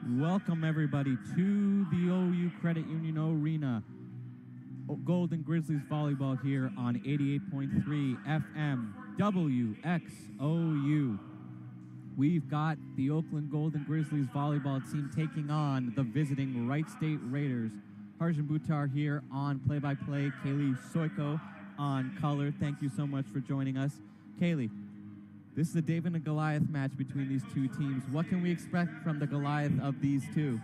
Welcome, everybody, to the OU Credit Union Arena. Golden Grizzlies volleyball here on 88.3 FM WXOU. We've got the Oakland Golden Grizzlies volleyball team taking on the visiting Wright State Raiders. Harjun Buttar here on play-by-play. Kailey, Soyko on color. Thank you so much for joining us. Kailey, this is a David and Goliath match between these two teams. What can we expect from the Goliath of these two?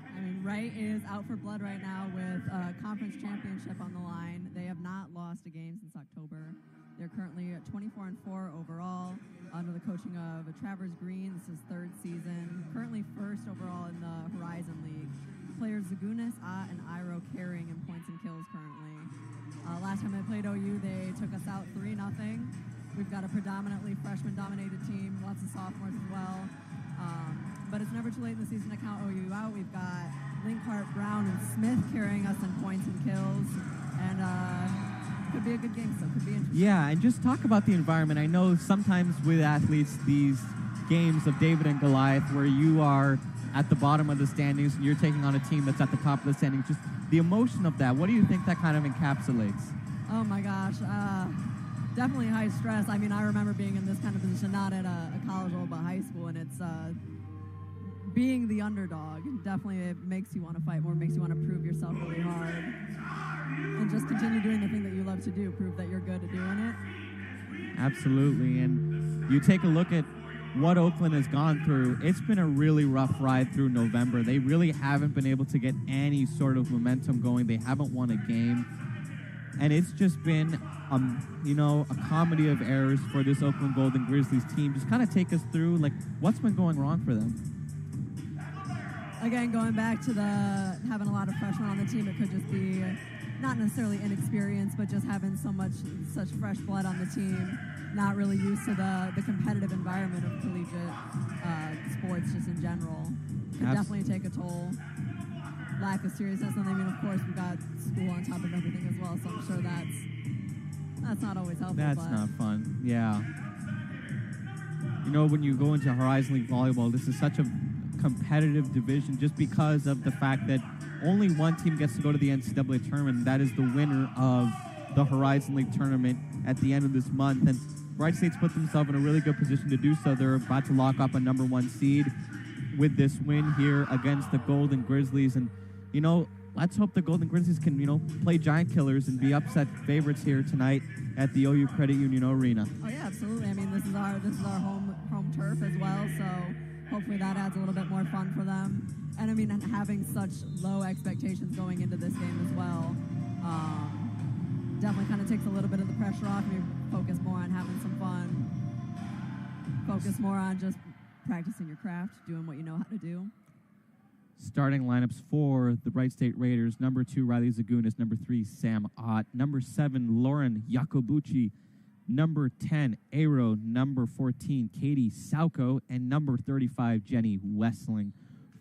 I mean, Wright is out for blood right now with a conference championship on the line. They have not lost a game since October. They're currently at 24-4 overall under the coaching of Travers Green. This is third season. Currently first overall in the Horizon League. Players Zagunis, and Iro carrying in points and kills currently. Last time they played OU, they took us out 3-0. We've got a predominantly freshman-dominated team, lots of sophomores as well. But it's never too late in the season to count OU out. We've got Linkhart, Brown, and Smith carrying us in points and kills. And could be a good game, so could be interesting. Yeah, and just talk about the environment. I know sometimes with athletes, these games of David and Goliath where you are at the bottom of the standings and you're taking on a team that's at the top of the standings, just the emotion of that, what do you think that kind of encapsulates? Oh my gosh, definitely high stress. I mean, I remember being in this kind of position, not at a college level, but high school, and it's being the underdog. Definitely it makes you want to fight more, makes you want to prove yourself really hard, and just continue doing the thing that you love to do, prove that you're good at doing it. Absolutely, and you take a look at what Oakland has gone through. It's been a really rough ride through November. They really haven't been able to get any sort of momentum going. They haven't won a game. And it's just been, a comedy of errors for this Oakland Golden Grizzlies team. Just kind of take us through, like, what's been going wrong for them? Again, going back to having a lot of freshmen on the team, it could just be not necessarily inexperience, but just having such fresh blood on the team, not really used to the competitive environment of collegiate sports just in general. Could definitely take a toll. Lack of seriousness, and I mean, of course, we've got school on top of everything as well, so I'm sure that's not always helpful. That's not fun, yeah. You know, when you go into Horizon League volleyball, this is such a competitive division just because of the fact that only one team gets to go to the NCAA tournament, and that is the winner of the Horizon League tournament at the end of this month. And Wright State's put themselves in a really good position to do so. They're about to lock up a #1 seed with this win here against the Golden Grizzlies. And let's hope the Golden Grizzlies can, play giant killers and be upset favorites here tonight at the OU Credit Union Arena. Oh yeah, absolutely. I mean, this is our home turf as well, so hopefully that adds a little bit more fun for them. And I mean, having such low expectations going into this game as well, definitely kind of takes a little bit of the pressure off. You focus more on having some fun. Focus more on just practicing your craft, doing what you know how to do. Starting lineups for the Wright State Raiders: #2, Riley Zagunis; #3, Sam Ott; #7, Lauren Yacobucci; #10, Aero; #14, Katie Soyko; and #35, Jenny Wessling.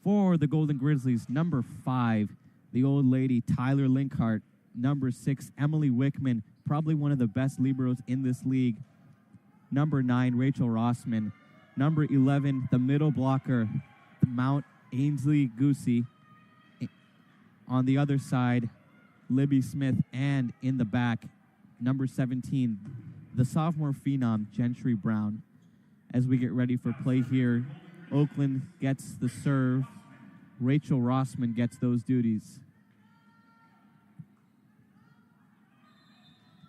For the Golden Grizzlies, #5, the old lady, Tyler Linkhart; #6, Emily Wickman, probably one of the best liberos in this league; #9, Rachel Rossman; #11, the middle blocker, the Mount Ainsley Goosey. On the other side, Libby Smith, and in the back, #17, the sophomore phenom, Gentry Brown. As we get ready for play here, Oakland gets the serve. Rachel Rossman gets those duties.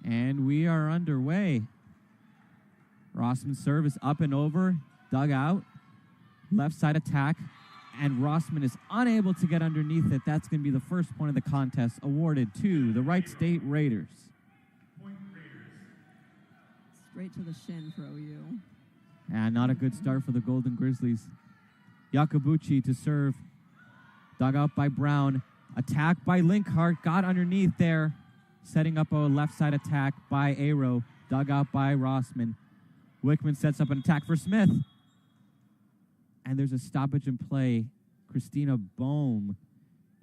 And we are underway. Rossman's serve is up and over, dug out, left side attack, and Rossman is unable to get underneath it. That's going to be the first point of the contest, awarded to the Wright State Raiders. Straight to the shin for OU. And not a good start for the Golden Grizzlies. Yacobucci to serve, dug out by Brown, attack by Linkhart, got underneath there, setting up a left side attack by Aero, dug out by Rossman. Wickman sets up an attack for Smith. And there's a stoppage in play. Christina Bohm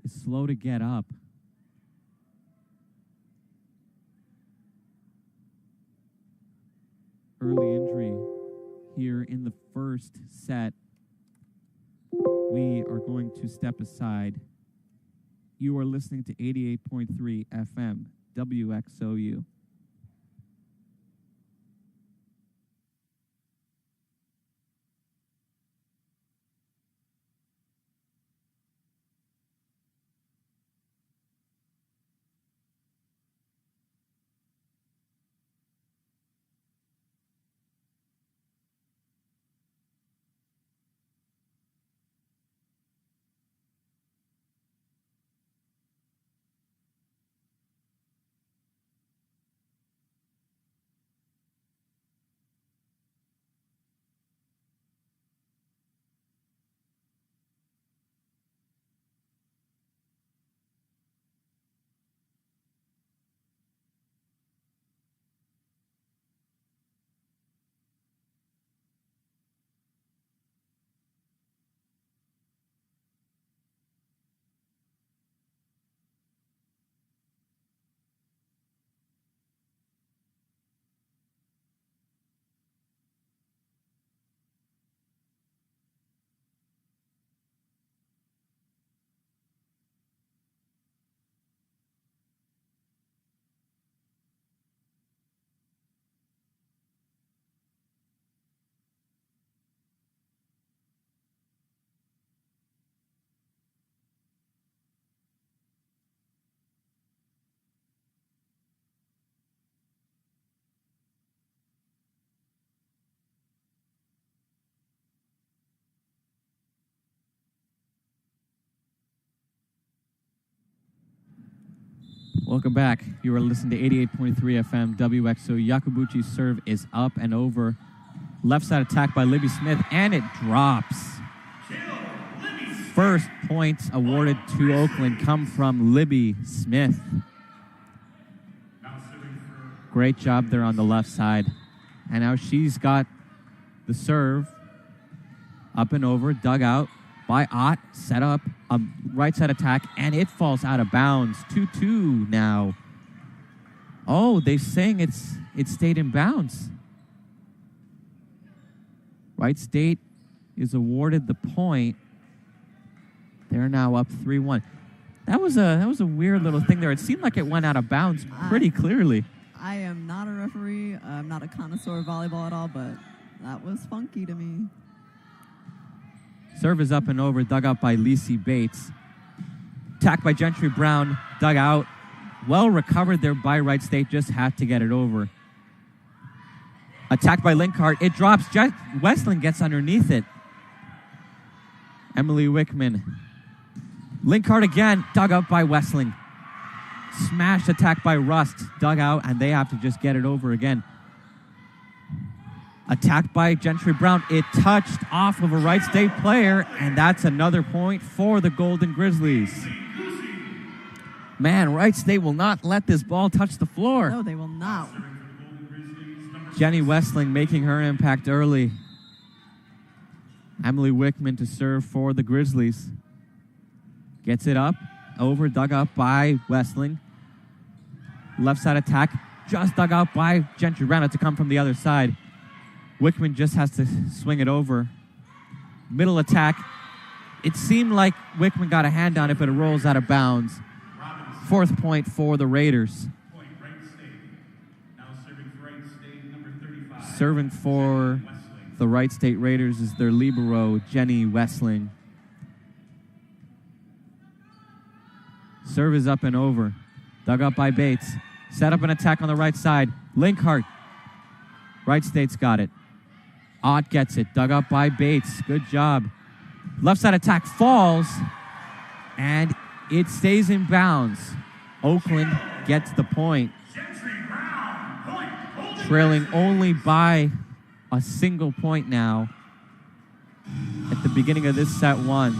is slow to get up. Early injury here in the first set we are going to step aside. You are listening to 88.3 FM, WXOU. Welcome back. You are listening to 88.3 FM WXOU. Yakubuchi's serve is up and over. Left side attack by Libby Smith, and it drops. First points awarded to Oakland come from Libby Smith. Great job there on the left side. And now she's got the serve up and over, dug out by Ott, set up a right side attack, and it falls out of bounds. 2-2 now. Oh, they're saying it stayed in bounds. Wright State is awarded the point. They're now up 3-1. That was a weird little thing there. It seemed like it went out of bounds pretty clearly. I am not a referee. I'm not a connoisseur of volleyball at all, but that was funky to me. Serve is up and over, dug out by Lacey Bates. Attack by Gentry Brown, dug out. Well recovered there by Wright State, just had to get it over. Attack by Linkart, it drops. Westland gets underneath it. Emily Wickman. Linkart again, dug out by Westling. Smashed attack by Rust, dug out, and they have to just get it over again. Attacked by Gentry Brown. It touched off of a Wright State player, and that's another point for the Golden Grizzlies. Man, Wright State will not let this ball touch the floor. No, they will not. Jenny Westling making her impact early. Emily Wickman to serve for the Grizzlies. Gets it up, over, dug up by Westling. Left side attack, just dug out by Gentry Brown to come from the other side. Wickman just has to swing it over. Middle attack. It seemed like Wickman got a hand on it, but it rolls out of bounds. Fourth point for the Raiders. Serving for the Wright State Raiders is their libero, Jenny Westling. Serve is up and over. Dug up by Bates. Set up an attack on the right side. Linkart. Wright State's got it. Ott gets it. Dug up by Bates. Good job. Left side attack falls, and it stays in bounds. Oakland gets the point. Trailing only by a single point now at the beginning of this set one.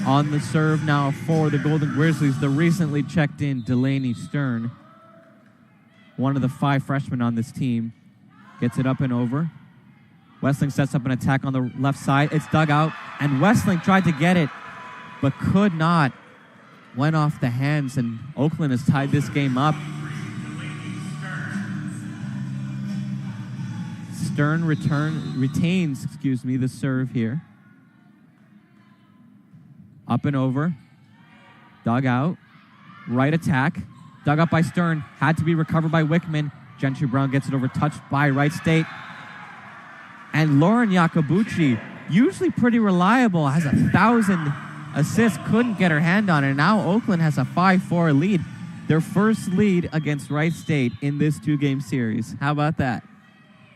On the serve now for the Golden Grizzlies, the recently checked in Delaney Stern, one of the 5 freshmen on this team. Gets it up and over. Westling sets up an attack on the left side. It's dug out, and Westling tried to get it, but could not. Went off the hands, and Oakland has tied this game up. Stern retains the serve here. Up and over. Dug out. Right attack. Dug up by Stern. Had to be recovered by Wickman. Gentry Brown gets it over. Touched by Wright State. And Lauren Yacobucci, usually pretty reliable, has 1,000 assists. Couldn't get her hand on it. Now Oakland has a 5-4 lead. Their first lead against Wright State in this 2-game series. How about that?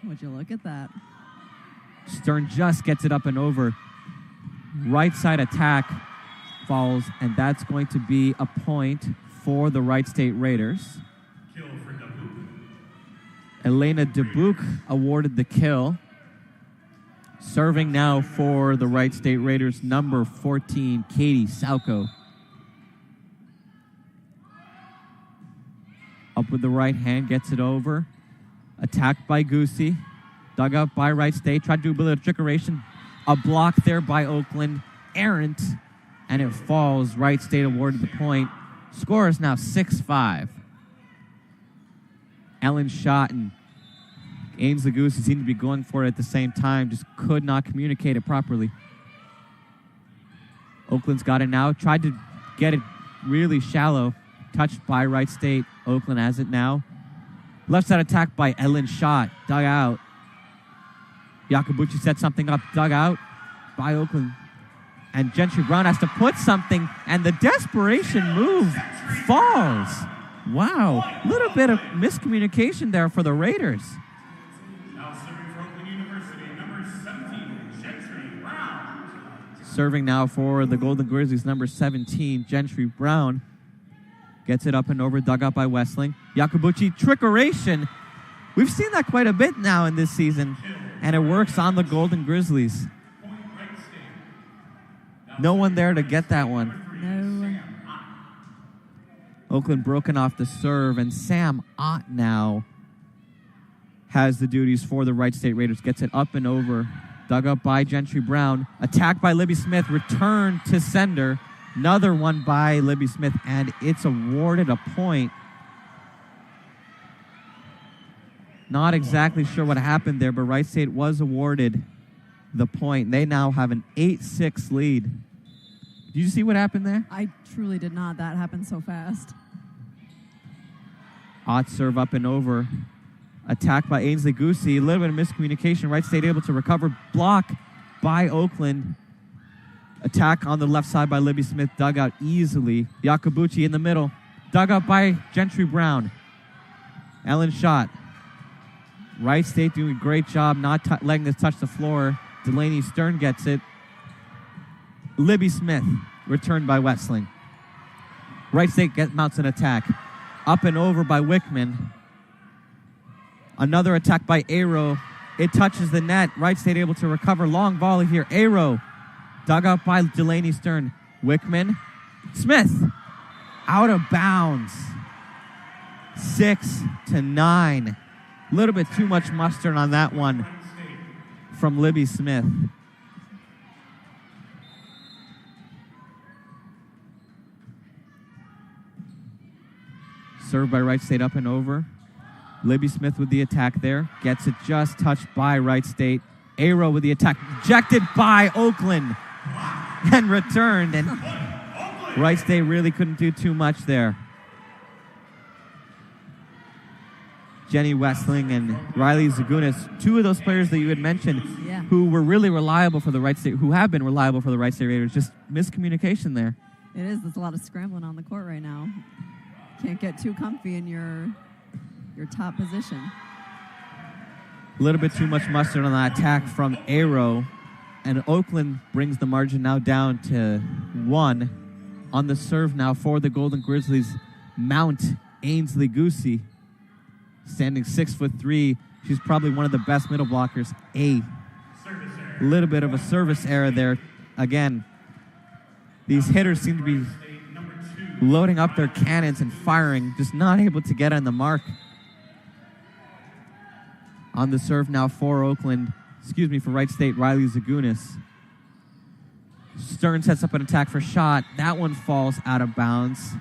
Would you look at that? Stern just gets it up and over. Right side attack falls, and that's going to be a point for the Wright State Raiders. Kill for Dubuque. Elena Dubuque awarded the kill. Serving now for the Wright State Raiders, number 14, Katie Soyko. Up with the right hand, gets it over. Attacked by Goosey. Dug up by Wright State. Tried to do a bit of trickeration. A block there by Oakland. Errant. And it falls. Wright State awarded the point. Score is now 6-5. Ellen Schott and Ainsley Goosey seemed to be going for it at the same time. Just could not communicate it properly. Oakland's got it now. Tried to get it really shallow. Touched by Wright State. Oakland has it now. Left side attack by Ellen Schott. Dug out. Yacobucci set something up. Dug out by Oakland. And Gentry Brown has to put something, and the desperation move falls. Wow. A little bit of miscommunication there for the Raiders. Now serving for Oakland University, number 17, Gentry Brown. Serving now for the Golden Grizzlies, number 17, Gentry Brown. Gets it up and over, dug up by Westling. Yacobucci, trickeration. We've seen that quite a bit now in this season, and it works on the Golden Grizzlies. No one there to get that one. No. Oakland broken off the serve, and Sam Ott now has the duties for the Wright State Raiders. Gets it up and over. Dug up by Gentry Brown. Attacked by Libby Smith. Return to sender. Another one by Libby Smith, and it's awarded a point. Not exactly sure what happened there, but Wright State was awarded the point. They now have an 8-6 lead. Did you see what happened there? I truly did not. That happened so fast. Ott serve up and over. Attacked by Ainsley Goosey. A little bit of miscommunication. Wright State able to recover. Block by Oakland. Attack on the left side by Libby Smith. Dug out easily. Yacobucci in the middle. Dug up by Gentry Brown. Ellen Schott. Wright State doing a great job not letting this touch the floor. Delaney Stern gets it. Libby Smith, returned by Westling. Wright State mounts an attack. Up and over by Wickman. Another attack by Aero. It touches the net. Wright State able to recover. Long volley here. Aero. Dug up by Delaney Stern. Wickman. Smith. Out of bounds. 6-9. A little bit too much mustard on that one from Libby Smith. Served by Wright State up and over. Libby Smith with the attack there. Gets it just touched by Wright State. Aero with the attack. Ejected by Oakland. And returned. And Wright State really couldn't do too much there. Jenny Westling and Riley Zagunis, two of those players that you had mentioned who were really reliable for the Wright State, who have been reliable for the Wright State Raiders. Just miscommunication there. It is. There's a lot of scrambling on the court right now. Can't get too comfy in your top position. A little bit too much mustard on that attack from Aero. And Oakland brings the margin now down to 1. On the serve now for the Golden Grizzlies, Mount Ainsley Goosey. Standing 6'3". She's probably one of the best middle blockers. A little bit of a service error there. Again, these hitters seem to be loading up their cannons and firing, just not able to get on the mark. On the serve now for Oakland, for Wright State, Riley Zagunis. Stern sets up an attack for Schott. That one falls out of bounds.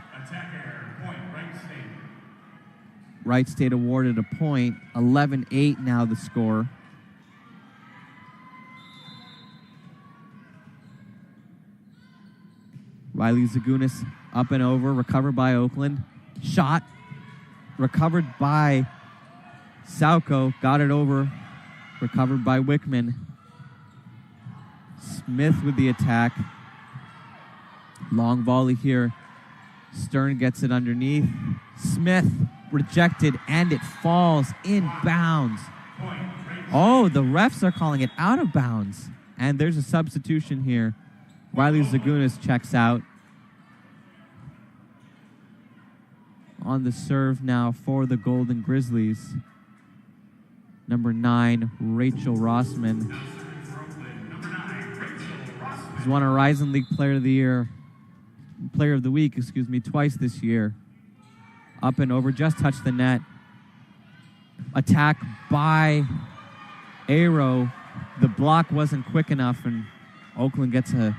Wright State awarded a point. 11-8 now the score. Riley Zagunis up and over, recovered by Oakland. Shot, recovered by Soyko, got it over, recovered by Wickman. Smith with the attack. Long volley here. Stern gets it underneath. Smith rejected, and it falls in bounds. Oh, the refs are calling it out of bounds. And there's a substitution here. Riley Zagunis checks out. On the serve now for the Golden Grizzlies. Number 9, Rachel Rossman. She's won a Horizon League Player of the Week, twice this year. Up and over, just touched the net. Attack by Aero. The block wasn't quick enough, and Oakland gets a...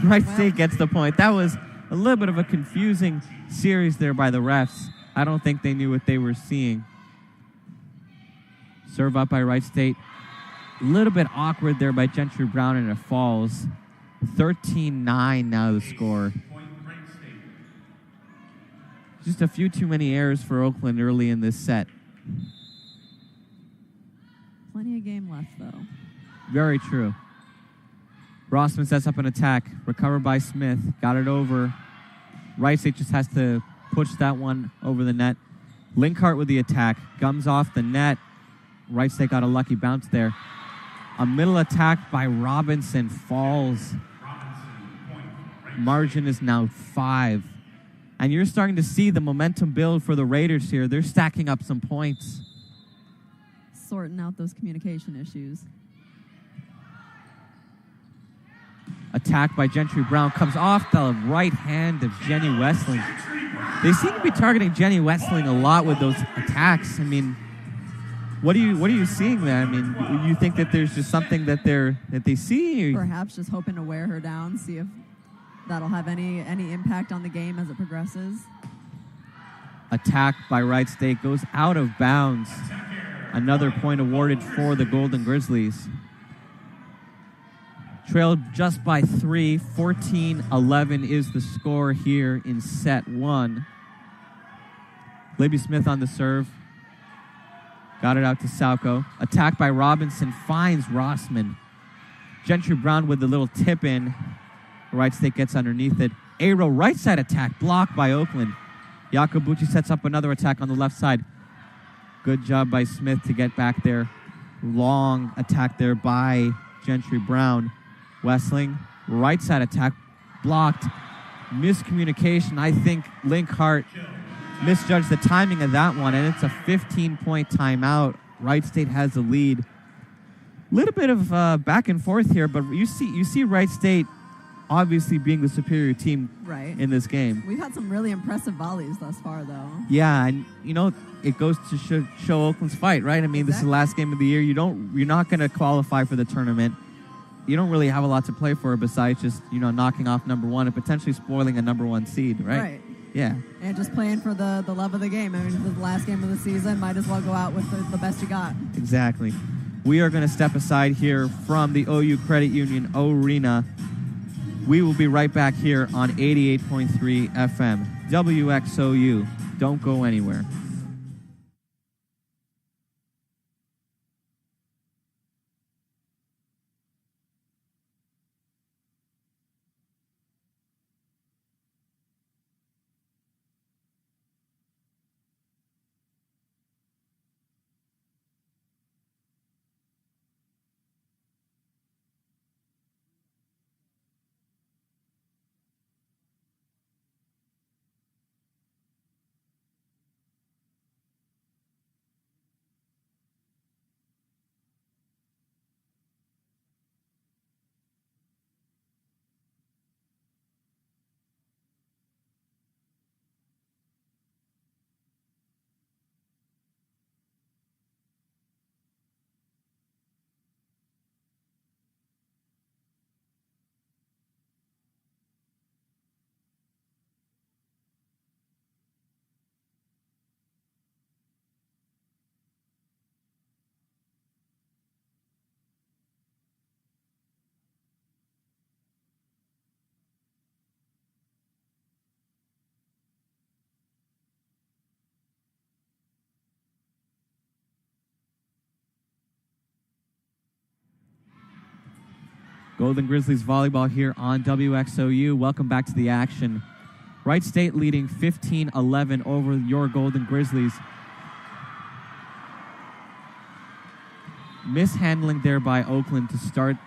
Wright State gets the point. That was a little bit of a confusing series there by the refs. I don't think they knew what they were seeing. Serve up by Wright State. A little bit awkward there by Gentry Brown, and it falls. 13-9 now the score. Just a few too many errors for Oakland early in this set. Plenty of game left, though. Very true. Rossman sets up an attack. Recovered by Smith. Got it over. Wright State just has to push that one over the net. Linkhart with the attack. Gums off the net. Wright State got a lucky bounce there. A middle attack by Robinson falls. Margin is now 5. And you're starting to see the momentum build for the Raiders here. They're stacking up some points. Sorting out those communication issues. Attack by Gentry Brown comes off the right hand of Jenny Westling. They seem to be targeting Jenny Westling a lot with those attacks. I mean, what are you seeing there? I mean, you think that there's just something that they see? Perhaps just hoping to wear her down, see if that'll have any impact on the game as it progresses. Attack by Wright State goes out of bounds. Another point awarded for the Golden Grizzlies. Trailed just by 3. 14-11 is the score here in set 1. Libby Smith on the serve. Got it out to Soyko. Attack by Robinson finds Rossman. Gentry Brown with the little tip in. Wright State gets underneath it. Aero right side attack blocked by Oakland. Yakobuchi sets up another attack on the left side. Good job by Smith to get back there. Long attack there by Gentry Brown. Westling, right side attack, blocked. Miscommunication. I think Linkhart misjudged the timing of that one, and it's a 15-point timeout. Wright State has the lead. Little bit of back and forth here, but you see Wright State obviously being the superior team in this game. We've had some really impressive volleys thus far, though. Yeah, and it goes to show Oakland's fight, right? I mean, This is the last game of the year. You're not going to qualify for the tournament. You don't really have a lot to play for besides just, knocking off number 1 and potentially spoiling a number 1 seed, right? Right. Yeah. And just playing for the love of the game. I mean, if it's the last game of the season, might as well go out with the best you got. Exactly. We are going to step aside here from the OU Credit Union Arena. We will be right back here on 88.3 FM. WXOU. Don't go anywhere. Golden Grizzlies volleyball here on WXOU. Welcome back to the action. Wright State leading 15-11 over your Golden Grizzlies. Mishandling there by Oakland to start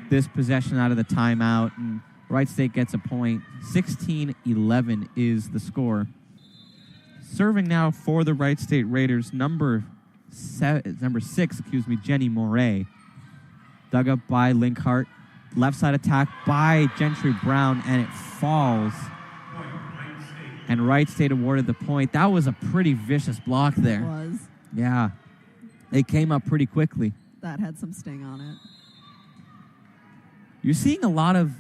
this possession out of the timeout, and Wright State gets a point. 16-11 is the score. Serving now for the Wright State Raiders, number 6, Jenny Moray. Dug up by Linkhart. Left side attack by Gentry Brown, and it falls. And Wright State awarded the point. That was a pretty vicious block there. It was. Yeah. It came up pretty quickly. That had some sting on it. You're seeing a lot of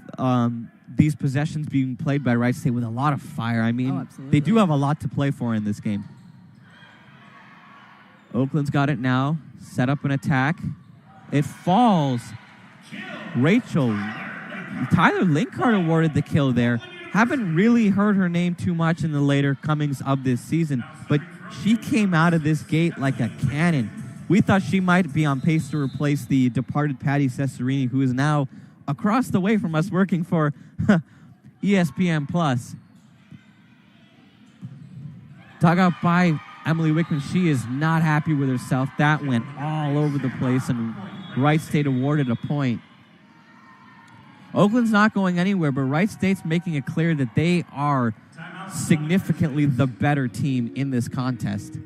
these possessions being played by Wright State with a lot of fire. I mean, they do have a lot to play for in this game. Oakland's got it now. Set up an attack. It falls. Tyler Linkhart awarded the kill there. Haven't really heard her name too much in the later comings of this season, but she came out of this gate like a cannon. We thought she might be on pace to replace the departed Patty Cesarini, who is now across the way from us working for ESPN+. Dug out by Emily Wickman. She is not happy with herself. That went all over the place, and Wright State awarded a point. Oakland's not going anywhere, but Wright State's making it clear that they are significantly the better team in this contest.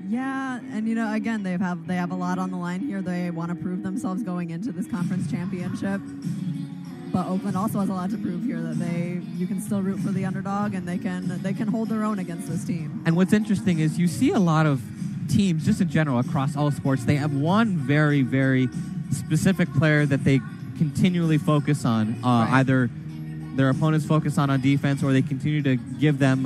Yeah, and again, they have a lot on the line here. They want to prove themselves going into this conference championship. But Oakland also has a lot to prove here, that you can still root for the underdog, and they can hold their own against this team. And what's interesting is you see a lot of teams, just in general, across all sports, they have one very, very specific player that they continually focus on. Right. Either their opponents focus on defense, or they continue to give them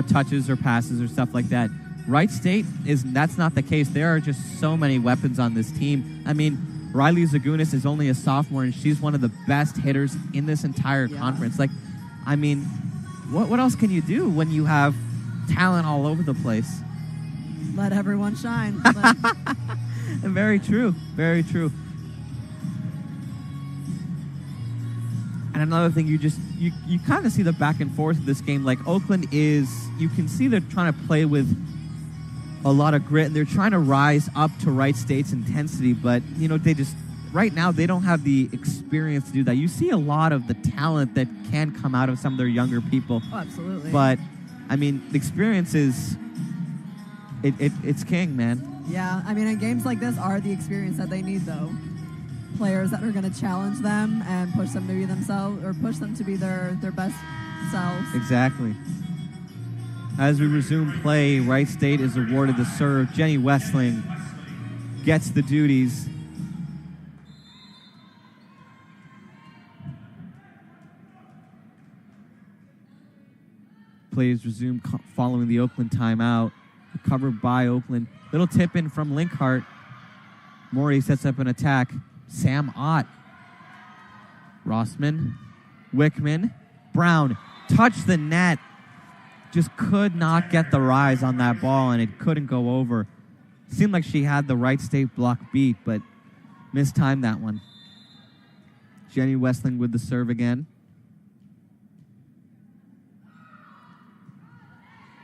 touches or passes or stuff like that. Wright State that's not the case. There are just so many weapons on this team. I mean, Riley Zagunis is only a sophomore, and she's one of the best hitters in this entire conference. Like, I mean, what else can you do when you have talent all over the place? Let everyone shine. Very true. Very true. And another thing, you kind of see the back and forth of this game. Like, Oakland you can see they're trying to play with a lot of grit, and they're trying to rise up to Wright State's intensity, but right now they don't have the experience to do that. You see a lot of the talent that can come out of some of their younger people. Oh, absolutely. But I mean, the experience is it's king, man. Yeah, I mean, and games like this are the experience that they need, though. Players that are going to challenge them and push them to be themselves, or push them to be their best selves. Exactly. As we resume play, Wright State is awarded the serve. Jenny Westling gets the duties. Plays resume following the Oakland timeout. Recovered by Oakland. Little tip in from Linkhart. Morey sets up an attack. Sam Ott. Rossman. Wickman. Brown. Touch the net. Just could not get the rise on that ball, and it couldn't go over. Seemed like she had the Wright State block beat, but mistimed that one. Jenny Westling with the serve again.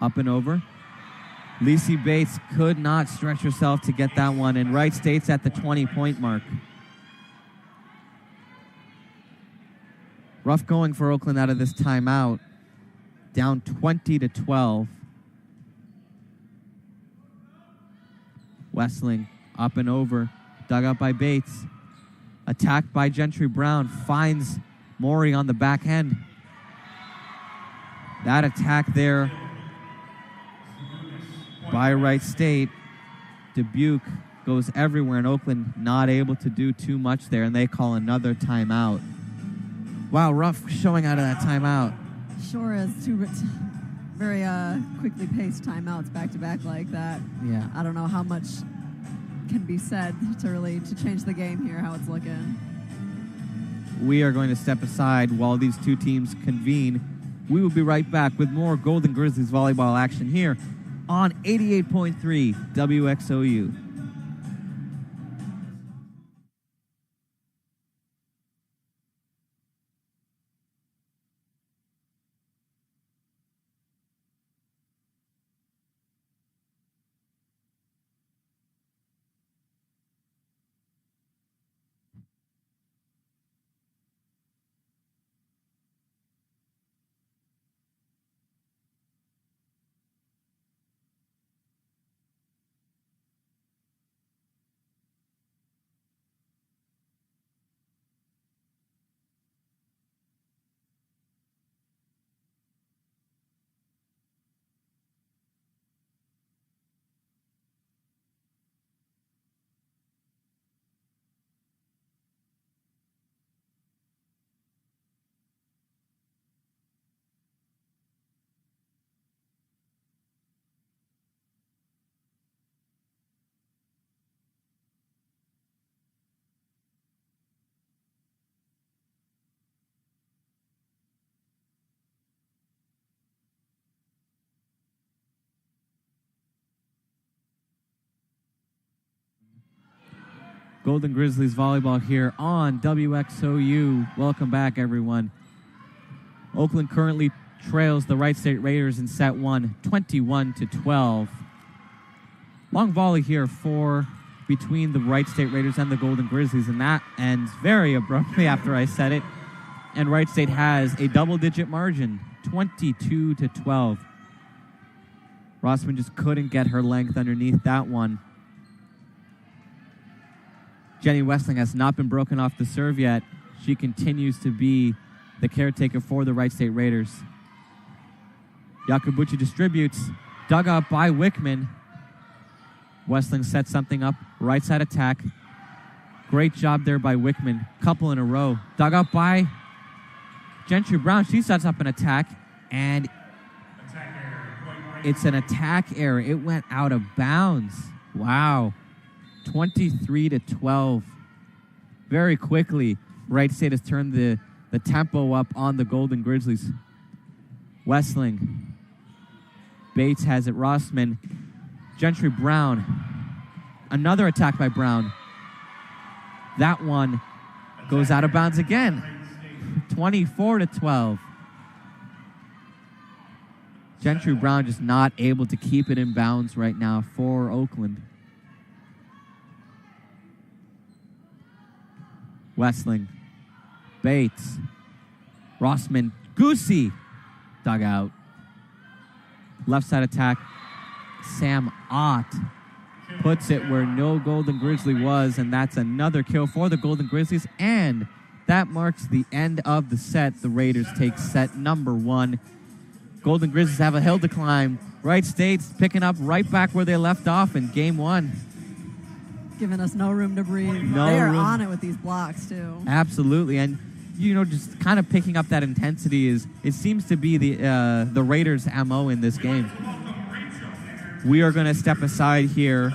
Up and over. Lacey Bates could not stretch herself to get that one, and Wright State's at the 20-point mark. Rough going for Oakland out of this timeout. Down 20-12. Westling up and over. Dug out by Bates. Attacked by Gentry Brown. Finds Morey on the back end. That attack there by Wright State. Dubuque goes everywhere, and Oakland not able to do too much there, and they call another timeout. Wow, rough showing out of that timeout. Sure is. Two very quickly paced timeouts back-to-back like that. Yeah. I don't know how much can be said to change the game here, how it's looking. We are going to step aside while these two teams convene. We will be right back with more Golden Grizzlies volleyball action here on 88.3 WXOU. Golden Grizzlies volleyball here on WXOU. Welcome back, everyone. Oakland currently trails the Wright State Raiders in set 1, 21-12. Long volley here between the Wright State Raiders and the Golden Grizzlies, and that ends very abruptly after I said it. And Wright State has a double-digit margin, 22-12. Rossman just couldn't get her length underneath that one. Jenny Westling has not been broken off the serve yet. She continues to be the caretaker for the Wright State Raiders. Yakabuchi distributes, dug up by Wickman. Westling sets something up, right side attack. Great job there by Wickman, couple in a row. Dug up by Gentry Brown, she sets up an attack, and it's an attack error. It went out of bounds. Wow. 23-12. Very quickly, Wright State has turned the tempo up on the Golden Grizzlies. Westling. Bates has it. Rossman. Gentry Brown. Another attack by Brown. That one goes out of bounds again. 24-12. Gentry Brown just not able to keep it in bounds right now for Oakland. Westling. Bates. Rossman. Goosey. Dug out. Left side attack. Sam Ott puts it where no Golden Grizzly was, and that's another kill for the Golden Grizzlies, and that marks the end of the set. The Raiders take set number 1. Golden Grizzlies have a hill to climb. Wright State's picking up right back where they left off in game 1. Giving us no room to breathe. No they are room. on it with these blocks, too. Absolutely, and just kind of picking up that intensity it seems to be the Raiders' MO in this game. We are going to step aside here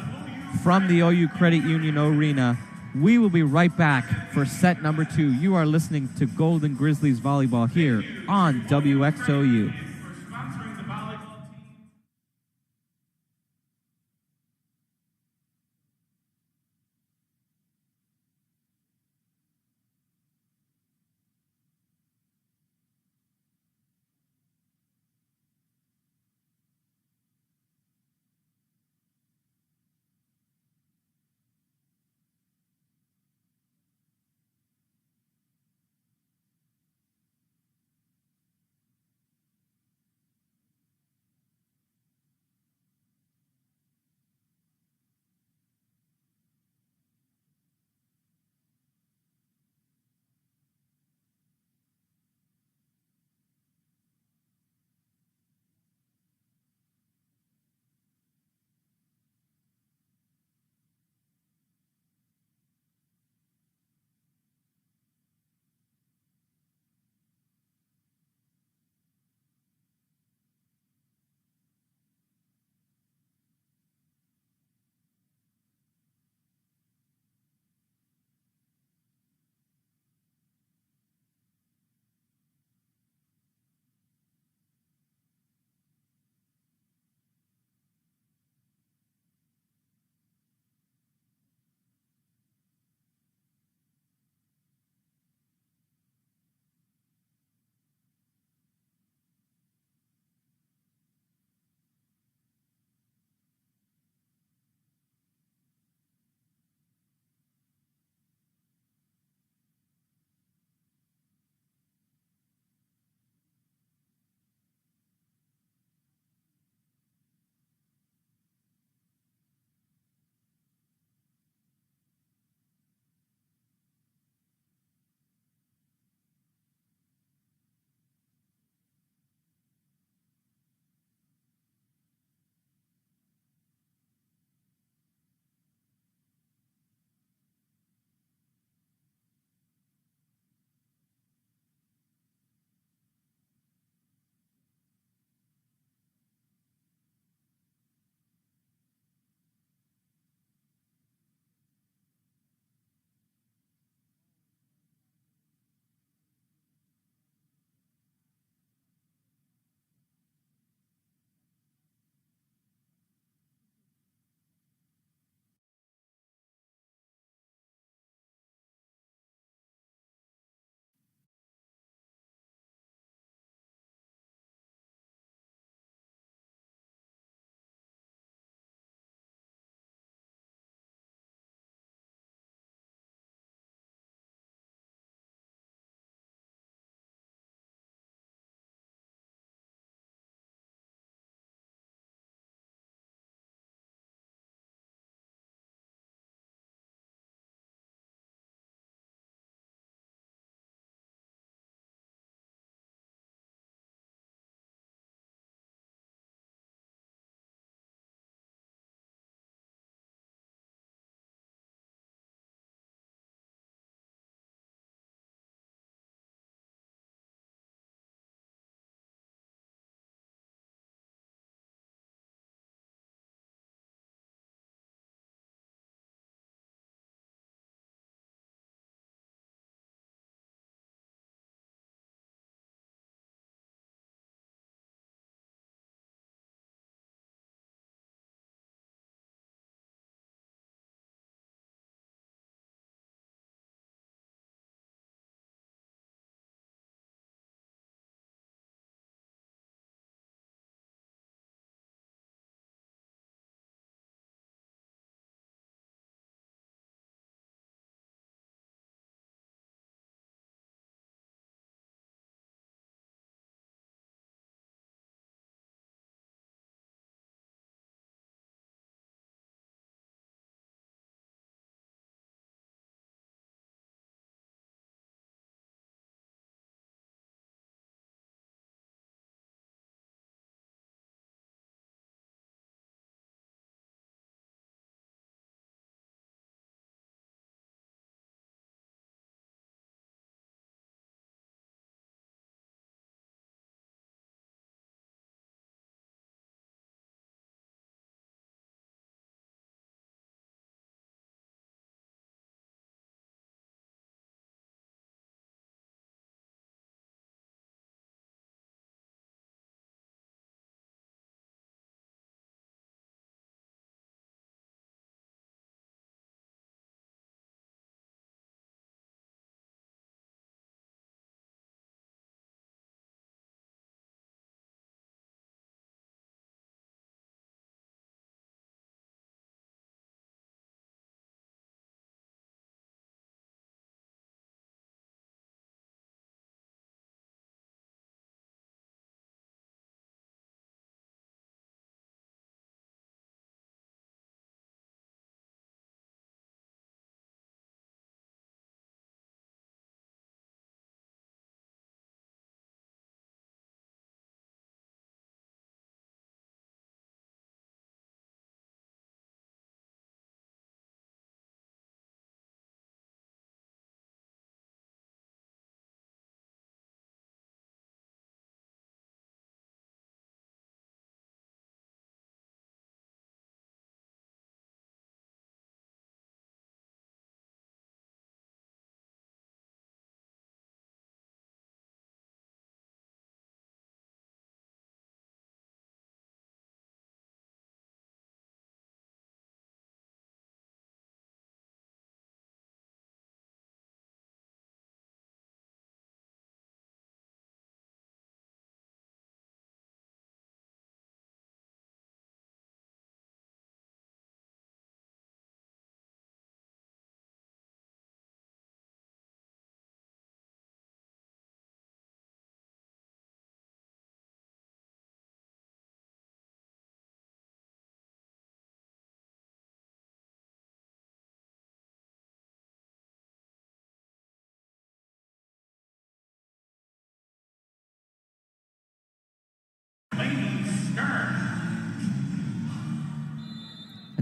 from the OU Credit Union Arena. We will be right back for set number 2. You are listening to Golden Grizzlies volleyball here on WXOU.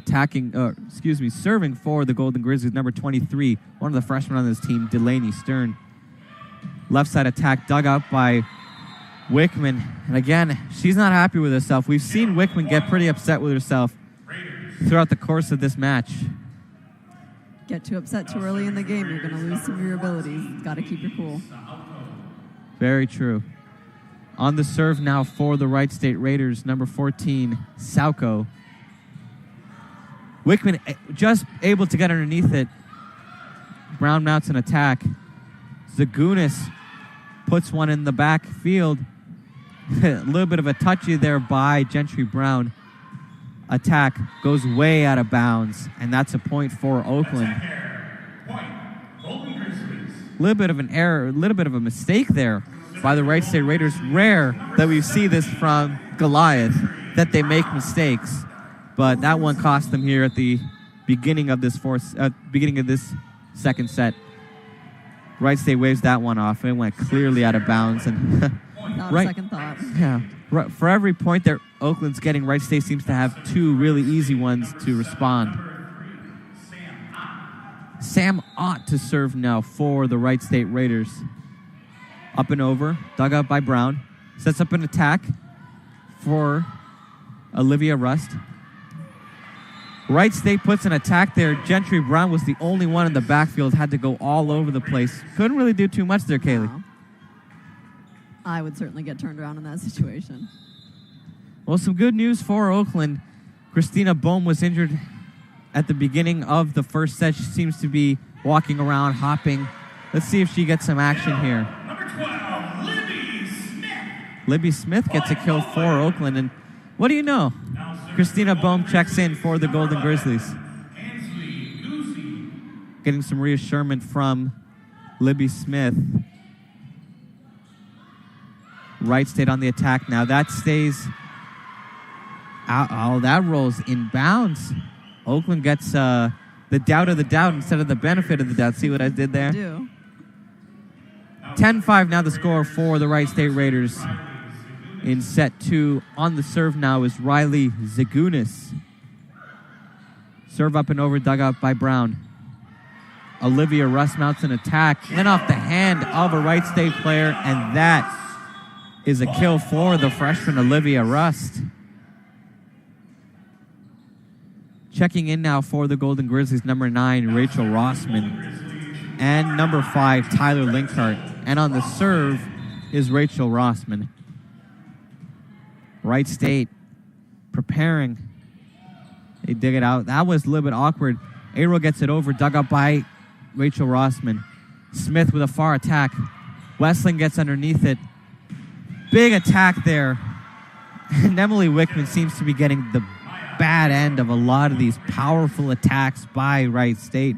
serving for the Golden Grizzlies, number 23, one of the freshmen on this team, Delaney Stern. Left side attack dug out by Wickman. And again, she's not happy with herself. We've seen Wickman get pretty upset with herself throughout the course of this match. Get too upset too early in the game, you're going to lose some of your abilities. Got to keep your cool. Very true. On the serve now for the Wright State Raiders, number 14, Soyko. Wickman just able to get underneath it. Brown mounts an attack. Zagunis puts one in the backfield. A little bit of a touchy there by Gentry Brown. Attack goes way out of bounds, and that's a point for Oakland. A little bit of an error, a little bit of a mistake there by the Wright State Raiders. Rare that we see this from Goliath, that they make mistakes, but that one cost them here at the beginning of this second set. Wright State waves that one off. It went clearly out of bounds, and Second thought. Yeah. For every point that Oakland's getting, Wright State seems to have two really easy ones to respond. Sam Ott to serve now for the Wright State Raiders. Up and over, dug out by Brown. Sets up an attack for Olivia Rust. Wright State puts an attack there. Gentry Brown was the only one in the backfield, had to go all over the place. Couldn't really do too much there, Kailey. No. I would certainly get turned around in that situation. Well, some good news for Oakland. Christina Bohm was injured at the beginning of the first set. She seems to be walking around, hopping. Let's see if she gets some action here. Number 12, Libby Smith. Libby Smith gets a kill for Oakland. And what do you know? Christina Bohm checks in for the Golden Grizzlies. Getting some reassurance from Libby Smith. Wright State on the attack now. That stays out. Oh, that rolls in bounds. Oakland gets the doubt of the doubt instead of the benefit of the doubt. See what I did there? I do. 10-5 now the score for the Wright State Raiders. In set two, on the serve now is Riley Zagunis. Serve up and over, dug out by Brown. Olivia Rust mounts an attack. Went off the hand of a Wright State player, and that is a kill for the freshman Olivia Rust. Checking in now for the Golden Grizzlies, number 9, Rachel Rossman. And number 5, Tyler Linkhart. And on the serve is Rachel Rossman. Wright State preparing. They dig it out. That was a little bit awkward. Aero gets it over, dug up by Rachel Rossman. Smith with a far attack. Westling gets underneath it. Big attack there. And Emily Wickman seems to be getting the bad end of a lot of these powerful attacks by Wright State.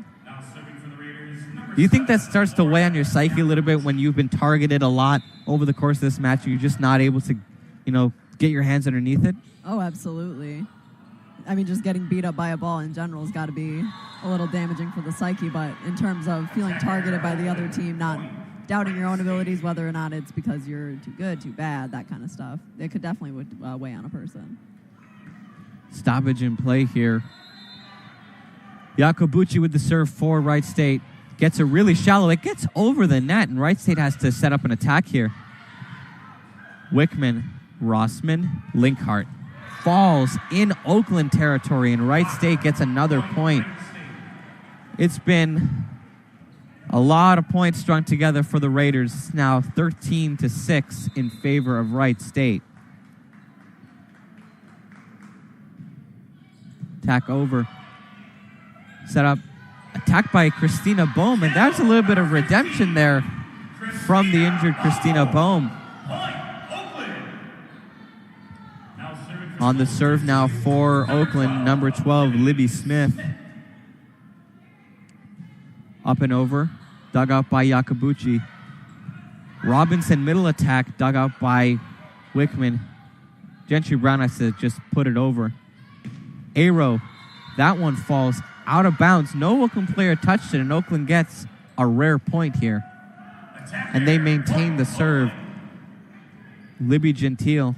Do you think that starts to weigh on your psyche a little bit when you've been targeted a lot over the course of this match and you're just not able to, get your hands underneath it? Oh, absolutely. I mean, just getting beat up by a ball in general has got to be a little damaging for the psyche, but in terms of feeling targeted by the other team, not doubting your own abilities, whether or not it's because you're too good, too bad, that kind of stuff, it could definitely weigh on a person. Stoppage in play here. Yakobuchi with the serve for Wright State. Gets it really shallow. It gets over the net, and Wright State has to set up an attack here. Wickman, Rossman, Linkhart. Falls in Oakland territory, and Wright State gets another point. It's been a lot of points strung together for the Raiders. It's now 13-6 in favor of Wright State. Attack over. Set up. Attack by Christina Bohm, and that's a little bit of redemption there from the injured Christina Bohm. On the serve now for Oakland, number 12, Libby Smith. Up and over, dug out by Yakobuchi. Robinson middle attack, dug out by Wickman. Gentry Brown has to just put it over. Aero, that one falls out of bounds. No Oakland player touched it, and Oakland gets a rare point here. And they maintain the serve. Libby Gentile.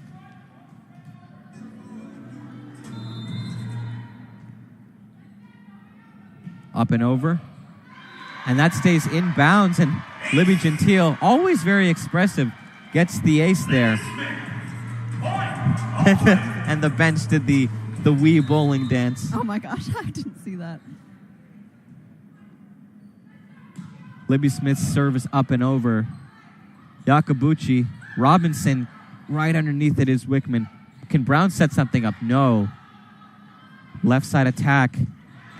Up and over. And that stays in bounds. And Libby Gentile, always very expressive, gets the ace there. And the bench did the wee bowling dance. Oh my gosh, I didn't see that. Libby Smith's service up and over. Yakabuchi. Robinson right underneath it is Wickman. Can Brown set something up? No. Left side attack.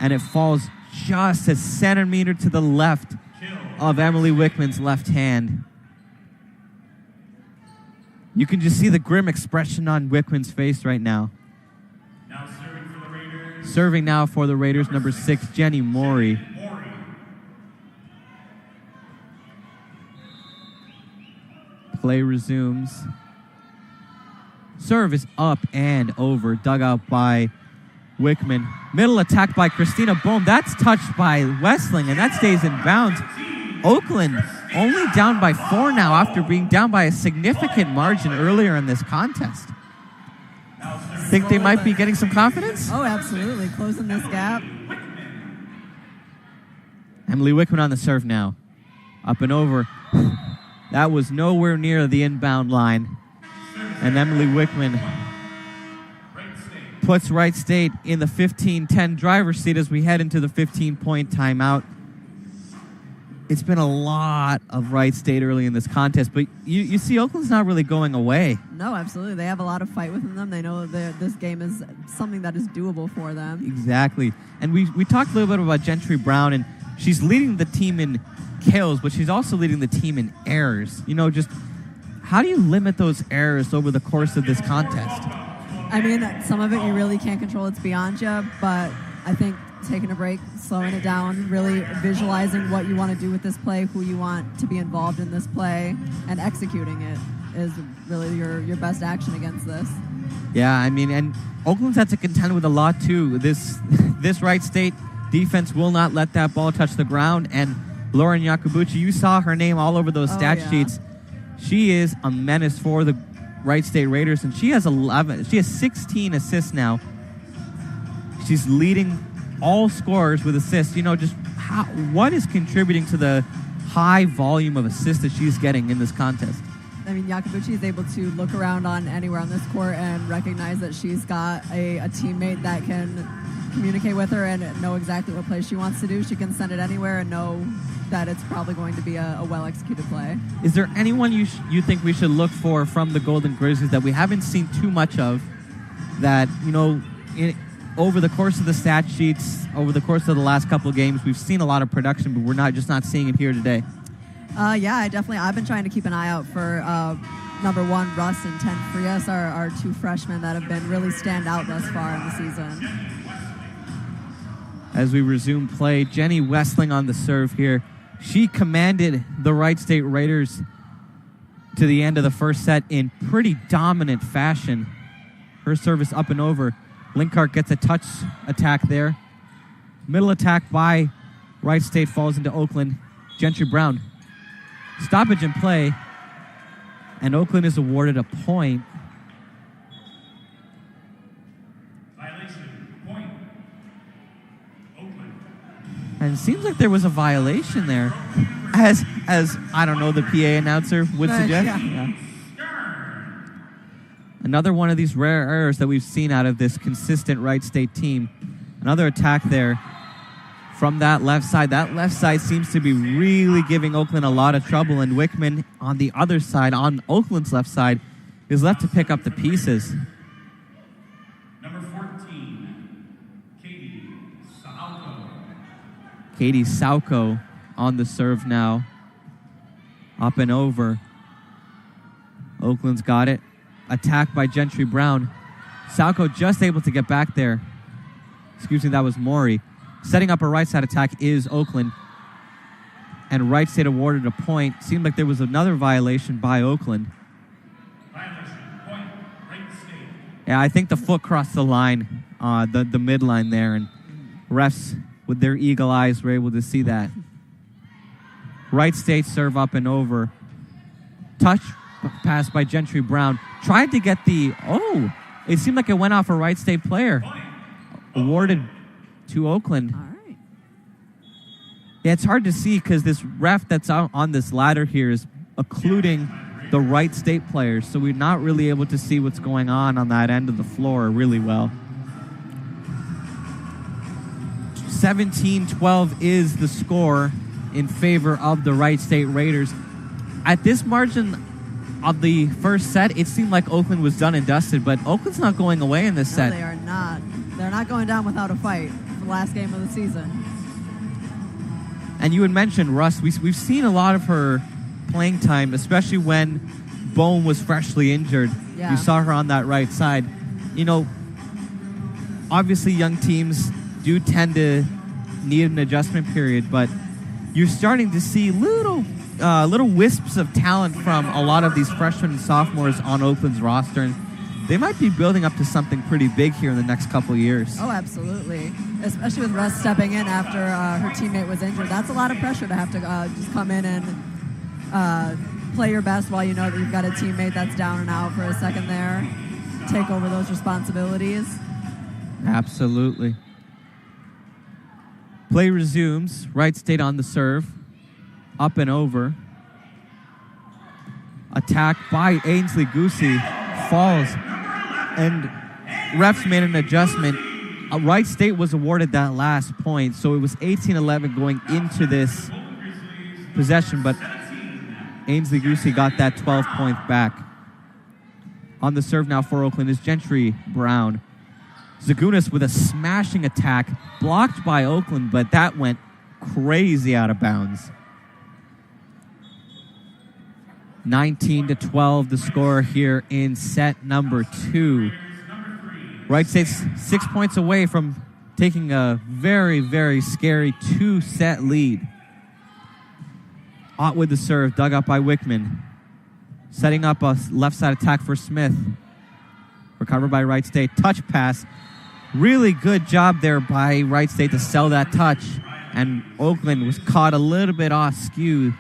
And it falls just a centimeter to the left of Emily Wickman's left hand. You can just see the grim expression on Wickman's face right now. Now serving for the Raiders. Serving now for the Raiders, number 6, Jenny Mori. Play resumes. Serve is up and over. Dug out by Wickman. Middle attack by Christina Bohm. That's touched by Westling, and that stays in bounds. Oakland only down by 4 now after being down by a significant margin earlier in this contest. Think they might be getting some confidence? Oh, absolutely. Closing this gap. Emily Wickman on the serve now. Up and over. That was nowhere near the inbound line. And Emily Wickman puts Wright State in the 15-10 driver's seat as we head into the 15-point timeout. It's been a lot of Wright State early in this contest, but you see Oakland's not really going away. No, absolutely. They have a lot of fight within them. They know that this game is something that is doable for them. Exactly. And we talked a little bit about Gentry Brown, and she's leading the team in kills, but she's also leading the team in errors. You know, just how do you limit those errors over the course of this contest? I mean, some of it you really can't control. It's beyond you, but I think taking a break, slowing it down, really visualizing what you want to do with this play, who you want to be involved in this play, and executing it is really your best action against this. Yeah, I mean, and Oakland's had to contend with a lot, too. This Wright State defense will not let that ball touch the ground, and Lauren Yakabuchi, you saw her name all over those stat sheets. She is a menace for the Wright State Raiders, and she has 16 assists now. She's leading all scorers with assists. You know, just what is contributing to the high volume of assists that she's getting in this contest? I mean, Yakabuchi is able to look around on anywhere on this court and recognize that she's got a teammate that can communicate with her and know exactly what play she wants to do. She can send it anywhere and know that it's probably going to be a well-executed play. Is there anyone you think we should look for from the Golden Grizzlies that we haven't seen too much of that, you know, over the course of the stat sheets, over the course of the last couple of games, we've seen a lot of production, but we're not seeing it here today? Yeah, I've been trying to keep an eye out for number 1, Russ, and 10 Frias, our 2 freshmen that have been really stand out thus far in the season. As we resume play, Jenny Westling on the serve here. She commanded the Wright State Raiders to the end of the first set in pretty dominant fashion. Her service up and over. Linkart gets a touch attack there. Middle attack by Wright State falls into Oakland. Gentry Brown. Stoppage in play. And Oakland is awarded a point. And it seems like there was a violation there, as I don't know, the PA announcer would suggest. Yeah. Another one of these rare errors that we've seen out of this consistent Wright State team. Another attack there from that left side. That left side seems to be really giving Oakland a lot of trouble, and Wickman on the other side, on Oakland's left side, is left to pick up the pieces. Katie Soyko on the serve now. Up and over. Oakland's got it. Attack by Gentry Brown. Soyko just able to get back there. Excuse me, that was Maury. Setting up a right side attack is Oakland. And Wright State awarded a point. Seemed like there was another violation by Oakland. Yeah, I think the foot crossed the line, the midline there, and refs with their eagle eyes were able to see that. Wright State serve up and over. Touch pass by Gentry Brown. Tried to get it seemed like it went off a Wright State player. Awarded to Oakland. All right. Yeah, it's hard to see because this ref that's on this ladder here is occluding the Wright State players, so we're not really able to see what's going on that end of the floor really well. 17-12 is the score in favor of the Wright State Raiders. At this margin of the first set, it seemed like Oakland was done and dusted, but Oakland's not going away in this set. No, they are not. They're not going down without a fight for the last game of the season. And you had mentioned Russ. We've seen a lot of her playing time, especially when Bone was freshly injured. Yeah. You saw her on that right side. You know, obviously young teams do tend to need an adjustment period, but you're starting to see little wisps of talent from a lot of these freshmen and sophomores on Oakland's roster, and they might be building up to something pretty big here in the next couple of years. Oh, absolutely. Especially with Russ stepping in after her teammate was injured. That's a lot of pressure to have to just come in and play your best while you know that you've got a teammate that's down and out for a second there. Take over those responsibilities. Absolutely. Play resumes. Wright State on the serve. Up and over. Attack by Ainsley Goosey. Falls. And refs made an adjustment. Wright State was awarded that last point, so it was 18-11 going into this possession, but Ainsley Goosey got that 12 points back. On the serve now for Oakland is Gentry Brown. Zagunis with a smashing attack, blocked by Oakland, but that went crazy out of bounds. 19-12 the score here in set number 2. Wright State's 6 points away from taking a very, very scary 2-set lead. Ott with the serve, dug up by Wickman. Setting up a left side attack for Smith. Recovered by Wright State. Touch pass. Really good job there by Wright State to sell that touch. And Oakland was caught a little bit off skew.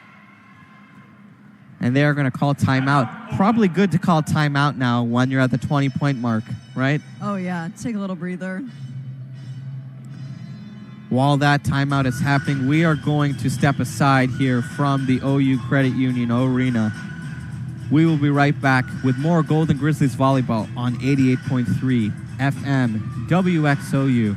And they are going to call timeout. Probably good to call timeout now when you're at the 20-point mark, right? Oh, yeah. Take a little breather. While that timeout is happening, we are going to step aside here from the OU Credit Union Arena. We will be right back with more Golden Grizzlies volleyball on 88.3 FM WXOU.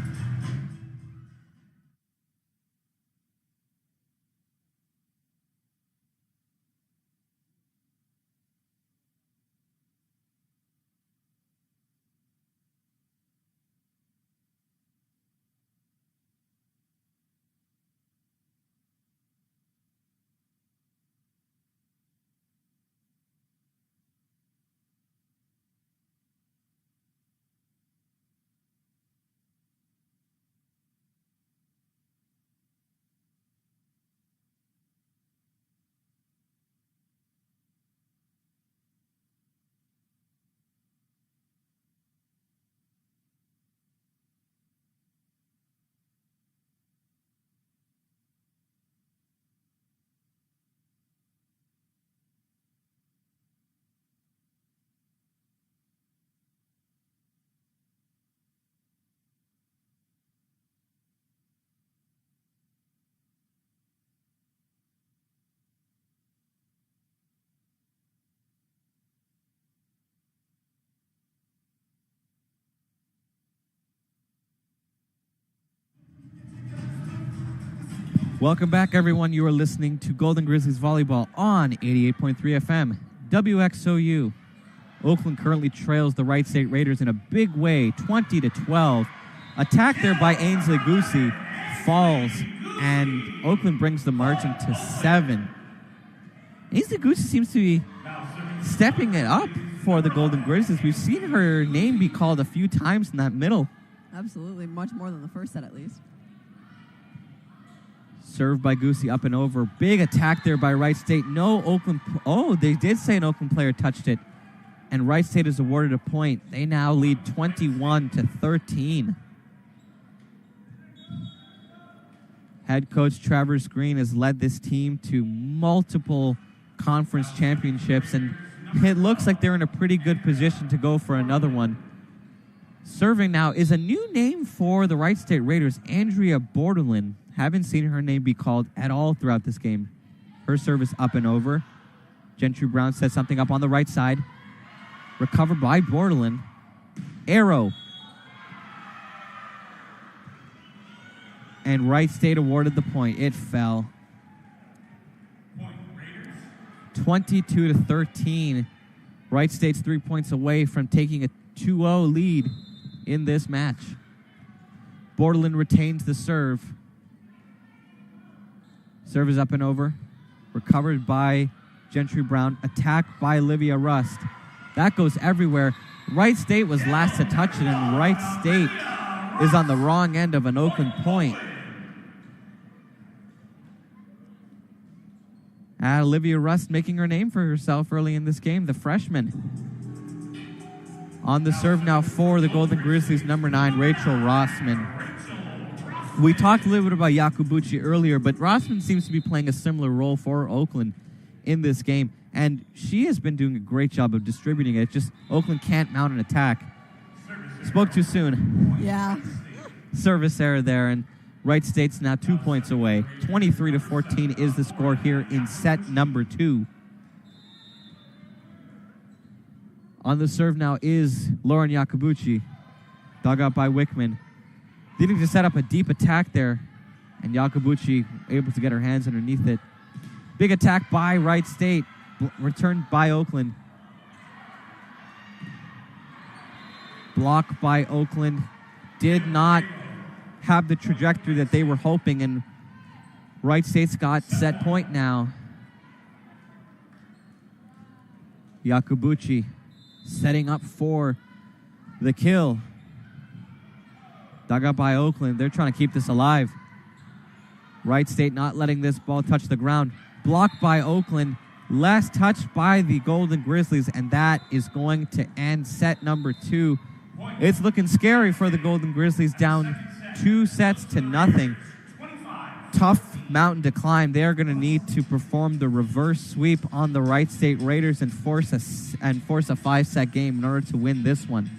Welcome back, everyone. You are listening to Golden Grizzlies volleyball on 88.3 FM WXOU. Oakland currently trails the Wright State Raiders in a big way, 20-12. Attack there by Ainsley Goosey, falls, and Oakland brings the margin to 7. Ainsley Goosey seems to be stepping it up for the Golden Grizzlies. We've seen her name be called a few times in that middle. Absolutely, much more than the first set at least. Served by Goosey up and over. Big attack there by Wright State. No Oakland. Oh, they did say an Oakland player touched it. And Wright State is awarded a point. They now lead 21-13. Head coach Travers Green has led this team to multiple conference championships, and it looks like they're in a pretty good position to go for another one. Serving now is a new name for the Wright State Raiders, Andrea Bordelin, Haven't seen her name be called at all throughout this game. Her service up and over. Gentry Brown sets something up on the right side. Recovered by Bordelin. Arrow. And Wright State awarded the point. It fell. 22-13. Wright State's 3 points away from taking a 2-0 lead in this match. Bordelin retains the serve. Serve is up and over. Recovered by Gentry Brown. Attacked by Olivia Rust. That goes everywhere. Wright State was last to touch it, and Wright State is on the wrong end of an Oakland point. Olivia Rust making her name for herself early in this game, the freshman. On the serve now for the Golden Grizzlies, number 9, Rachel Rossman. We talked a little bit about Yakubuchi earlier, but Rossman seems to be playing a similar role for Oakland in this game, and she has been doing a great job of distributing it. Just Oakland can't mount an attack. Spoke too soon. Yeah. Service error there, and Wright State's now 2 points away. 23-14 is the score here in set number 2. On the serve now is Lauren Yakubuchi. Dug out by Wickman. Needing to set up a deep attack there, and Yakubuchi able to get her hands underneath it. Big attack by Wright State, returned by Oakland. Block by Oakland. Did not have the trajectory that they were hoping, and Wright State's got set point now. Yakubuchi setting up for the kill. Dug up by Oakland. They're trying to keep this alive. Wright State not letting this ball touch the ground. Blocked by Oakland. Last touch by the Golden Grizzlies, and that is going to end set number 2. It's looking scary for the Golden Grizzlies, down 2-0. Tough mountain to climb. They are going to need to perform the reverse sweep on the Wright State Raiders and force a 5-set game in order to win this one.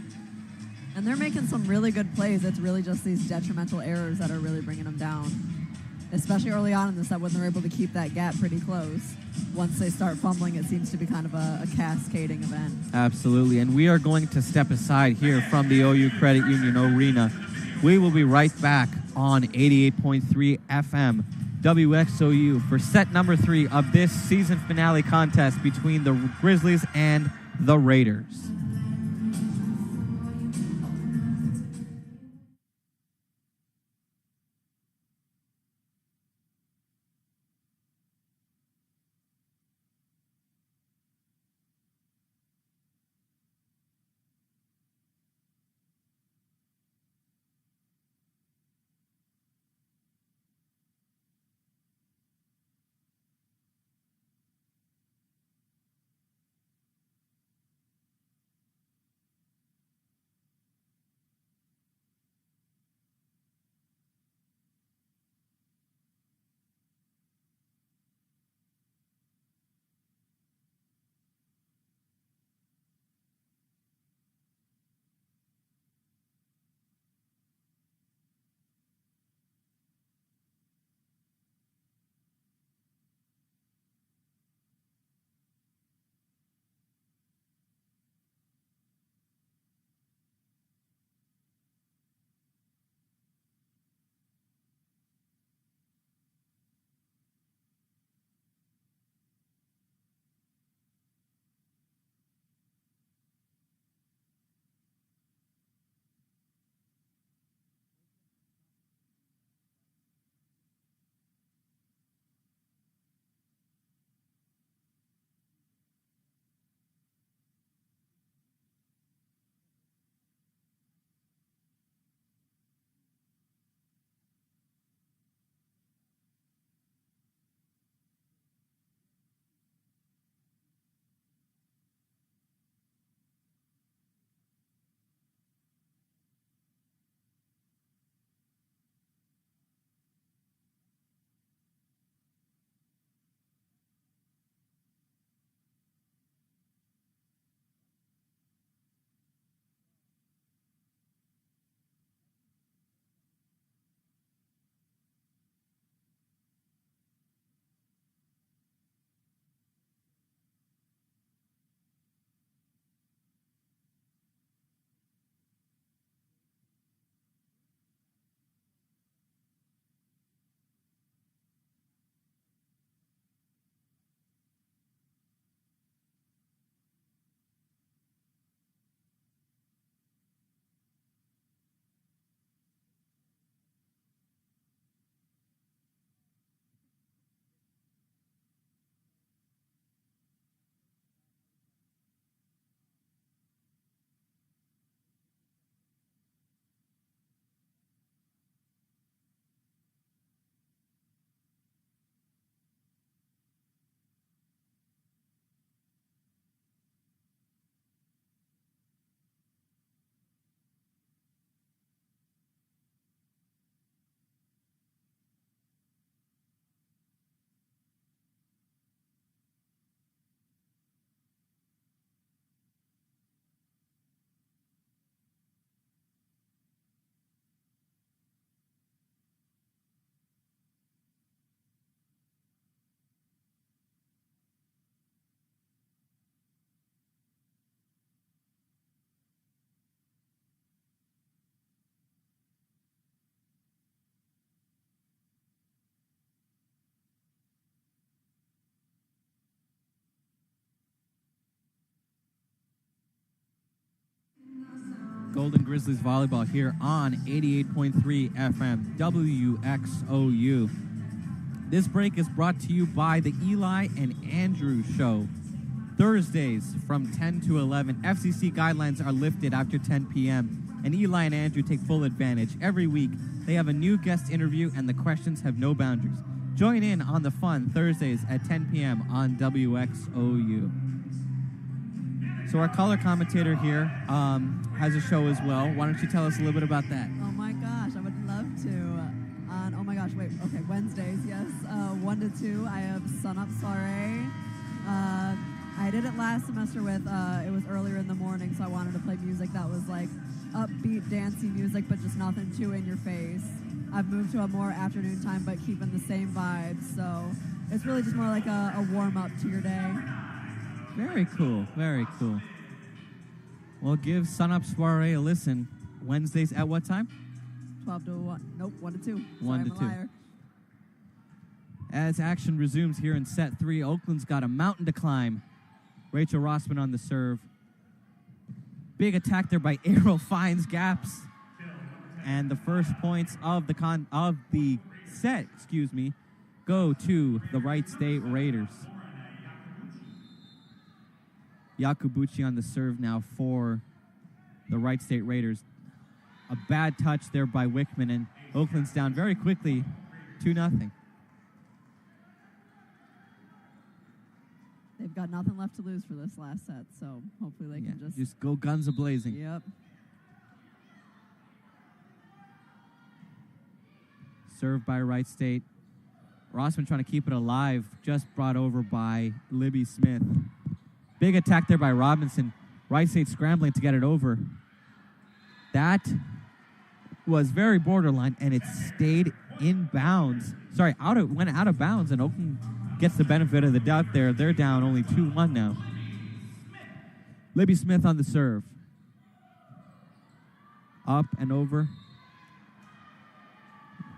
And they're making some really good plays. It's really just these detrimental errors that are really bringing them down, especially early on in the set when they're able to keep that gap pretty close. Once they start fumbling, it seems to be kind of a cascading event. Absolutely, and we are going to step aside here from the OU Credit Union Arena. We will be right back on 88.3 FM WXOU for set number 3 of this season finale contest between the Grizzlies and the Raiders. Golden Grizzlies volleyball here on 88.3 FM WXOU. This break is brought to you by the Eli and Andrew Show. Thursdays from 10 to 11, FCC guidelines are lifted after 10 p.m., and Eli and Andrew take full advantage. Every week, they have a new guest interview, and the questions have no boundaries. Join in on the fun Thursdays at 10 p.m. on WXOU. So our color commentator here has a show as well. Why don't you tell us a little bit about that? Oh my gosh, I would love to. Wednesdays, yes. 1 to 2, I have Sun Up Soiree. I did it last semester with, it was earlier in the morning, so I wanted to play music that was like upbeat, dancey music, but just nothing too in your face. I've moved to a more afternoon time, but keeping the same vibes, so it's really just more like a warm-up to your day. Very cool, very cool. Well, give Sun Up Soiree a listen. Wednesdays at what time? 12 to 1. Nope, 1 to 2. 1 to 2. Liar. As action resumes here in set 3, Oakland's got a mountain to climb. Rachel Rossman on the serve. Big attack there by Arrow, finds gaps. And the first points of the set, go to the Wright State Raiders. Yakubuchi on the serve now for the Wright State Raiders. A bad touch there by Wickman, and Oakland's down very quickly, 2-0. They've got nothing left to lose for this last set, so hopefully they can just go guns a-blazing. Yep. Served by Wright State. Rossman trying to keep it alive, just brought over by Libby Smith. Big attack there by Robinson. Wright State scrambling to get it over. That was very borderline, and it stayed in bounds. Went out of bounds, and Oakland gets the benefit of the doubt there. They're down only 2-1 now. Libby Smith on the serve. Up and over.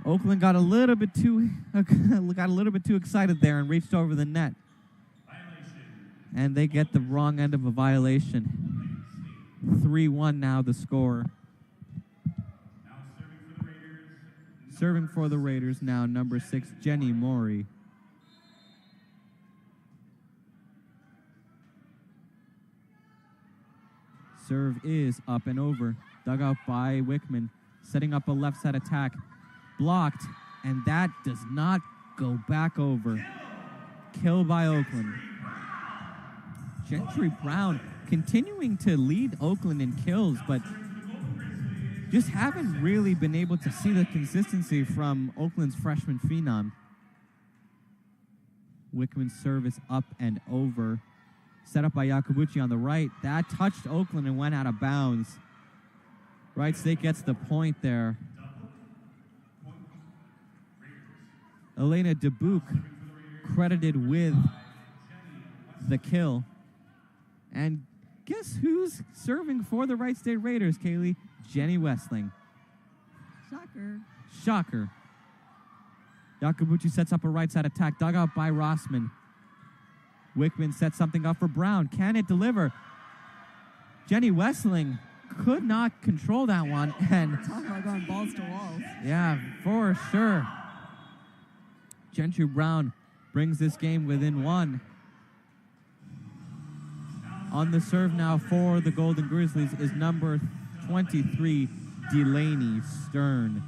Oakland got a little bit too excited there and reached over the net. And they get the wrong end of a violation. 3-1 now the score. Serving for the Raiders now, number 6, Jenny Maury. Serve is up and over. Dug out by Wickman. Setting up a left side attack. Blocked, and that does not go back over. Kill by Oakland. Gentry Brown continuing to lead Oakland in kills, but just haven't really been able to see the consistency from Oakland's freshman phenom. Wickman's serve is up and over. Set up by Yakubuchi on the right. That touched Oakland and went out of bounds. Wright State gets the point there. Elena Dubuque credited with the kill. And guess who's serving for the Wright State Raiders, Kailey? Jenny Westling. Shocker. Yakubuchi sets up a right side attack. Dug out by Rossman. Wickman sets something up for Brown. Can it deliver? Jenny Westling could not control that one. And talk about going balls to walls. Yeah, for sure. Gentry Brown brings this game within 1. On the serve now for the Golden Grizzlies is number 23, Delaney Stern.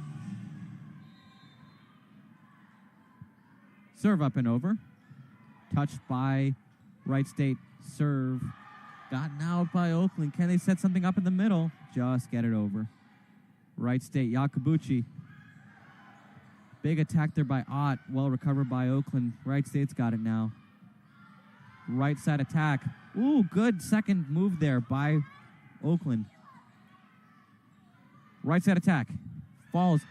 Serve up and over. Touched by Wright State. Serve gotten out by Oakland. Can they set something up in the middle? Just get it over. Wright State, Yakubuchi. Big attack there by Ott. Well recovered by Oakland. Wright State's got it now. Right side attack. Ooh, good second move there by Oakland. Right side attack. Falls.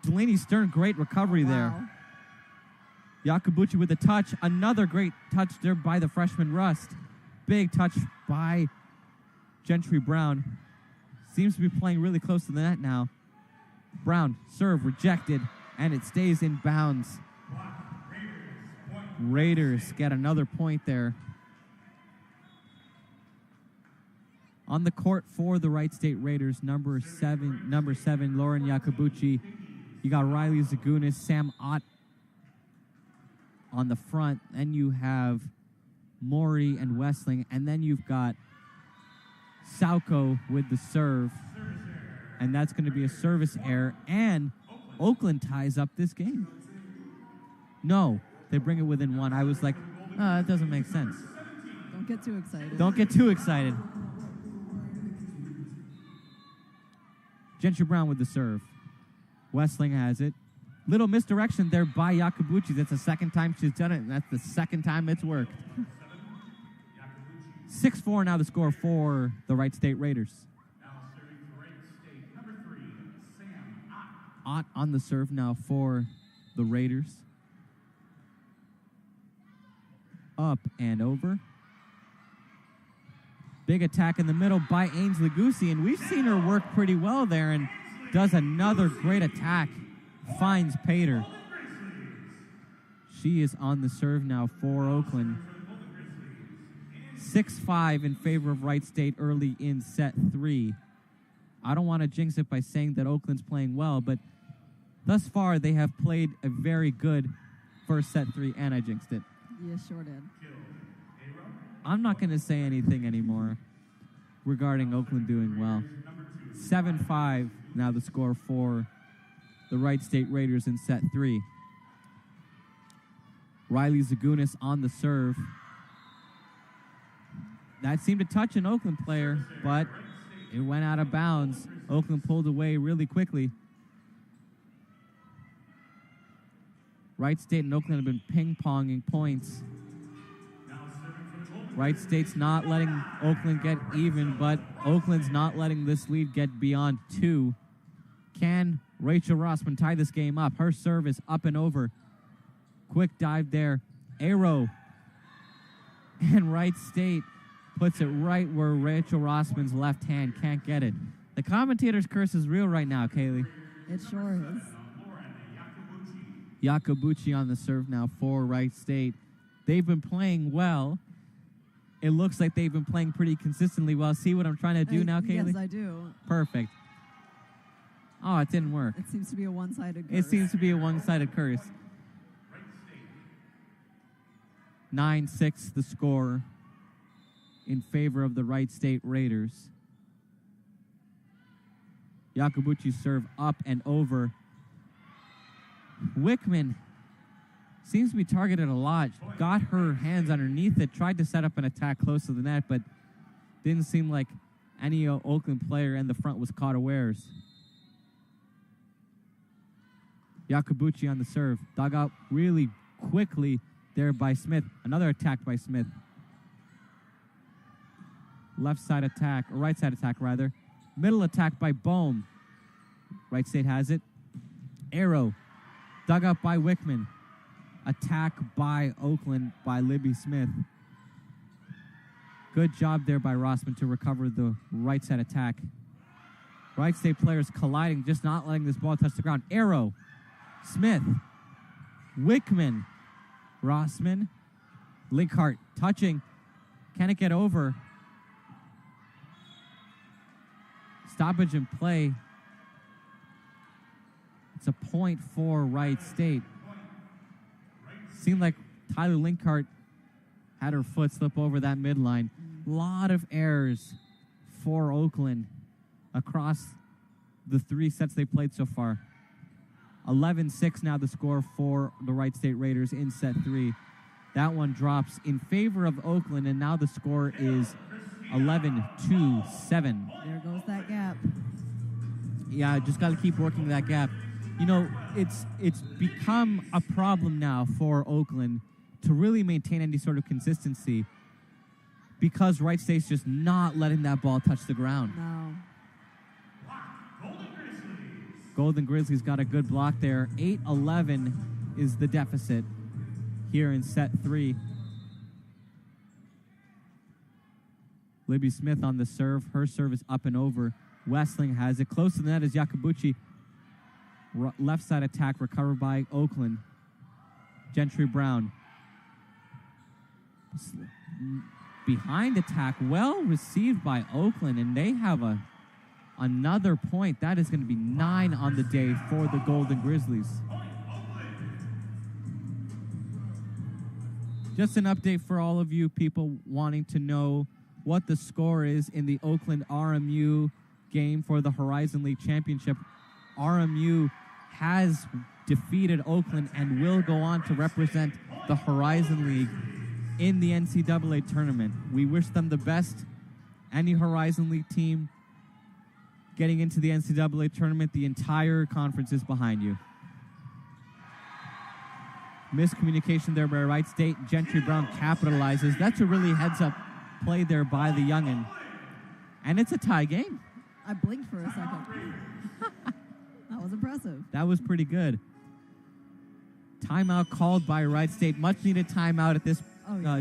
Delaney Stern, great recovery there. Yakubuchi with a touch. Another great touch there by the freshman Rust. Big touch by Gentry Brown. Seems to be playing really close to the net now. Brown, serve rejected, and it stays in bounds. Raiders get another point there. On the court for the Wright State Raiders, number seven, Lauren Yacobucci. You got Riley Zagunis, Sam Ott on the front. Then you have Maury and Westling. And then you've got Soyko with the serve. And that's going to be a service error. And Oakland ties up this game. No, they bring it within one. I was like, oh, that doesn't make sense. Don't get too excited. Don't get too excited. Gentry Brown with the serve. Westling has it. Little misdirection there by Yacobucci. That's the second time she's done it, and that's the second time it's worked. 6-4 now the score for the Wright State Raiders. Now serving for Wright State, number 3, Sam Ott. Ott on the serve now for the Raiders. Up and over. Big attack in the middle by Ainsley Goosey, and we've seen her work pretty well there and does another great attack. Finds Pater. She is on the serve now for Oakland. 6-5 in favor of Wright State early in set 3. I don't want to jinx it by saying that Oakland's playing well, but thus far they have played a very good first set 3, and I jinxed it. You sure did. I'm not going to say anything anymore regarding Oakland doing well. 7-5 now the score for the Wright State Raiders in set 3. Riley Zagunis on the serve. That seemed to touch an Oakland player, but it went out of bounds. Oakland pulled away really quickly. Wright State and Oakland have been ping-ponging points. Wright State's not letting Oakland get even, but Oakland's not letting this lead get beyond 2. Can Rachel Rossman tie this game up? Her serve is up and over. Quick dive there. Arrow. And Wright State puts it right where Rachel Rossman's left hand can't get it. The commentator's curse is real right now, Kailey. It sure is. Yacobucci on the serve now for Wright State. They've been playing well. It looks like they've been playing pretty consistently well. See what I'm trying to do now, Kailey? Yes, I do. Perfect. Oh, it didn't work. It seems to be a one-sided curse. It seems to be a one-sided curse. 9-6 the score in favor of the Wright State Raiders. Yacobucci serve up and over. Wickman seems to be targeted a lot. Got her hands underneath it, tried to set up an attack close to the net, but didn't seem like any Oakland player in the front was caught unawares. Yacobucci on the serve. Dug out really quickly there by Smith. Another attack by Smith. Left side attack, or right side attack rather. Middle attack by Bohm. Wright State has it. Arrow. Dug up by Wickman. Attack by Oakland by Libby Smith. Good job there by Rossman to recover the right side attack. Wright State players colliding, just not letting this ball touch the ground. Arrow. Smith. Wickman. Rossman. Linkhart touching. Can it get over? Stoppage in play. It's a point for Wright State. Seemed like Tyler Linkhart had her foot slip over that midline. A lot of errors for Oakland across the 3 sets they played so far. 11-6 now the score for the Wright State Raiders in set 3. That one drops in favor of Oakland, and now the score is 11-7. There goes that gap. Yeah, just got to keep working that gap. You know, it's become a problem now for Oakland to really maintain any sort of consistency because Wright State's just not letting that ball touch the ground. No. Golden Grizzlies got a good block there. 8-11 is the deficit here in set 3. Libby Smith on the serve. Her serve is up and over. Westling has it. Close to the net is Yacobucci. Left side attack recovered by Oakland. Gentry Brown. behind attack, well received by Oakland, and they have another point. That is going to be 9 on the day for the Golden Grizzlies. Just an update for all of you people wanting to know what the score is in the Oakland RMU game for the Horizon League Championship. RMU has defeated Oakland and will go on to represent the Horizon League in the NCAA tournament. We wish them the best. Any Horizon League team getting into the NCAA tournament, the entire conference is behind you. Miscommunication there by Wright State. Gentry Brown capitalizes. That's a really heads-up play there by the youngin. And it's a tie game. I blinked for a second. That was impressive. That was pretty good. Timeout called by Wright State. Much needed timeout at this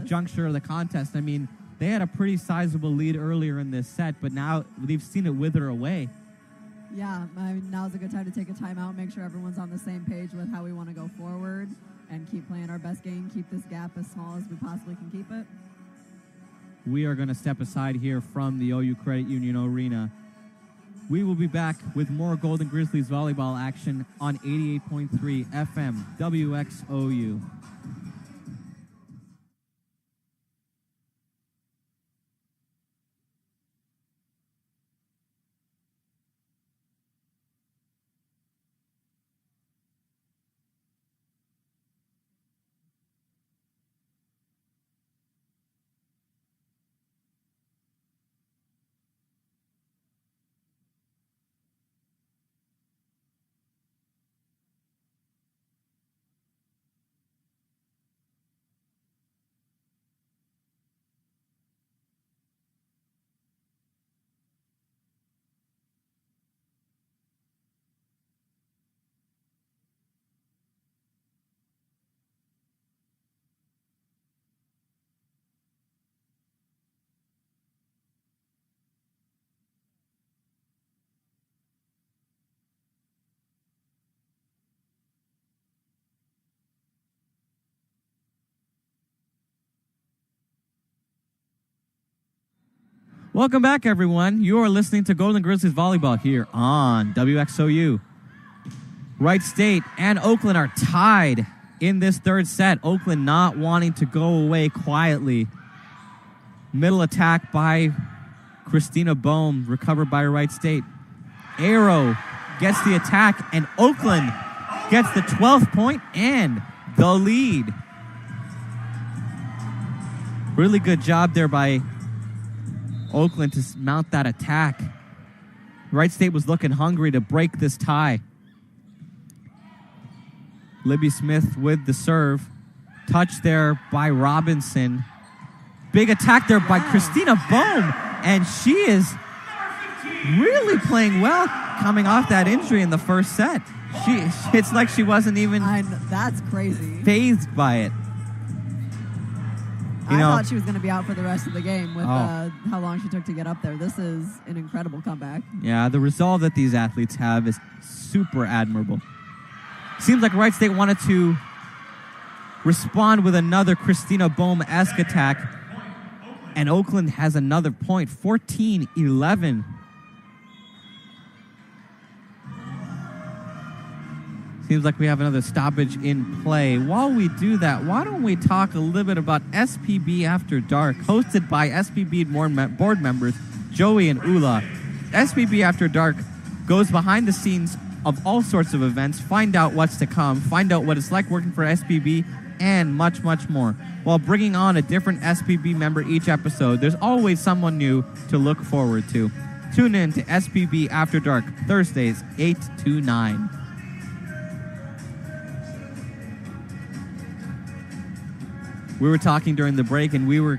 juncture of the contest. I mean, they had a pretty sizable lead earlier in this set, but now they've seen it wither away. Yeah, I mean, now's a good time to take a timeout, make sure everyone's on the same page with how we want to go forward, and keep playing our best game, keep this gap as small as we possibly can keep it. We are going to step aside here from the OU Credit Union Arena. We will be back with more Golden Grizzlies volleyball action on 88.3 FM WXOU. Welcome back, everyone. You are listening to Golden Grizzlies Volleyball here on WXOU. Wright State and Oakland are tied in this third set. Oakland not wanting to go away quietly. Middle attack by Christina Bohm, recovered by Wright State. Arrow gets the attack, and Oakland gets the 12th point and the lead. Really good job there by Oakland to mount that attack. Wright State was looking hungry to break this tie. Libby Smith with the serve. Touch there by Robinson. Big attack there by Christina Bohm. And she is really playing well coming off that injury in the first set. It's like she wasn't even that's crazy. Fazed by it. I thought she was going to be out for the rest of the game with how long she took to get up there. This is an incredible comeback. Yeah, the resolve that these athletes have is super admirable. Seems like Wright State wanted to respond with another Christina Bohm-esque attack, and Oakland has another point, 14-11. Seems like we have another stoppage in play. While we do that, why don't we talk a little bit about SPB After Dark, hosted by SPB board members Joey and Ula. SPB After Dark goes behind the scenes of all sorts of events, find out what's to come, find out what it's like working for SPB, and much, much more. While bringing on a different SPB member each episode, there's always someone new to look forward to. Tune in to SPB After Dark, Thursdays, 8 to 9. We were talking during the break, and we were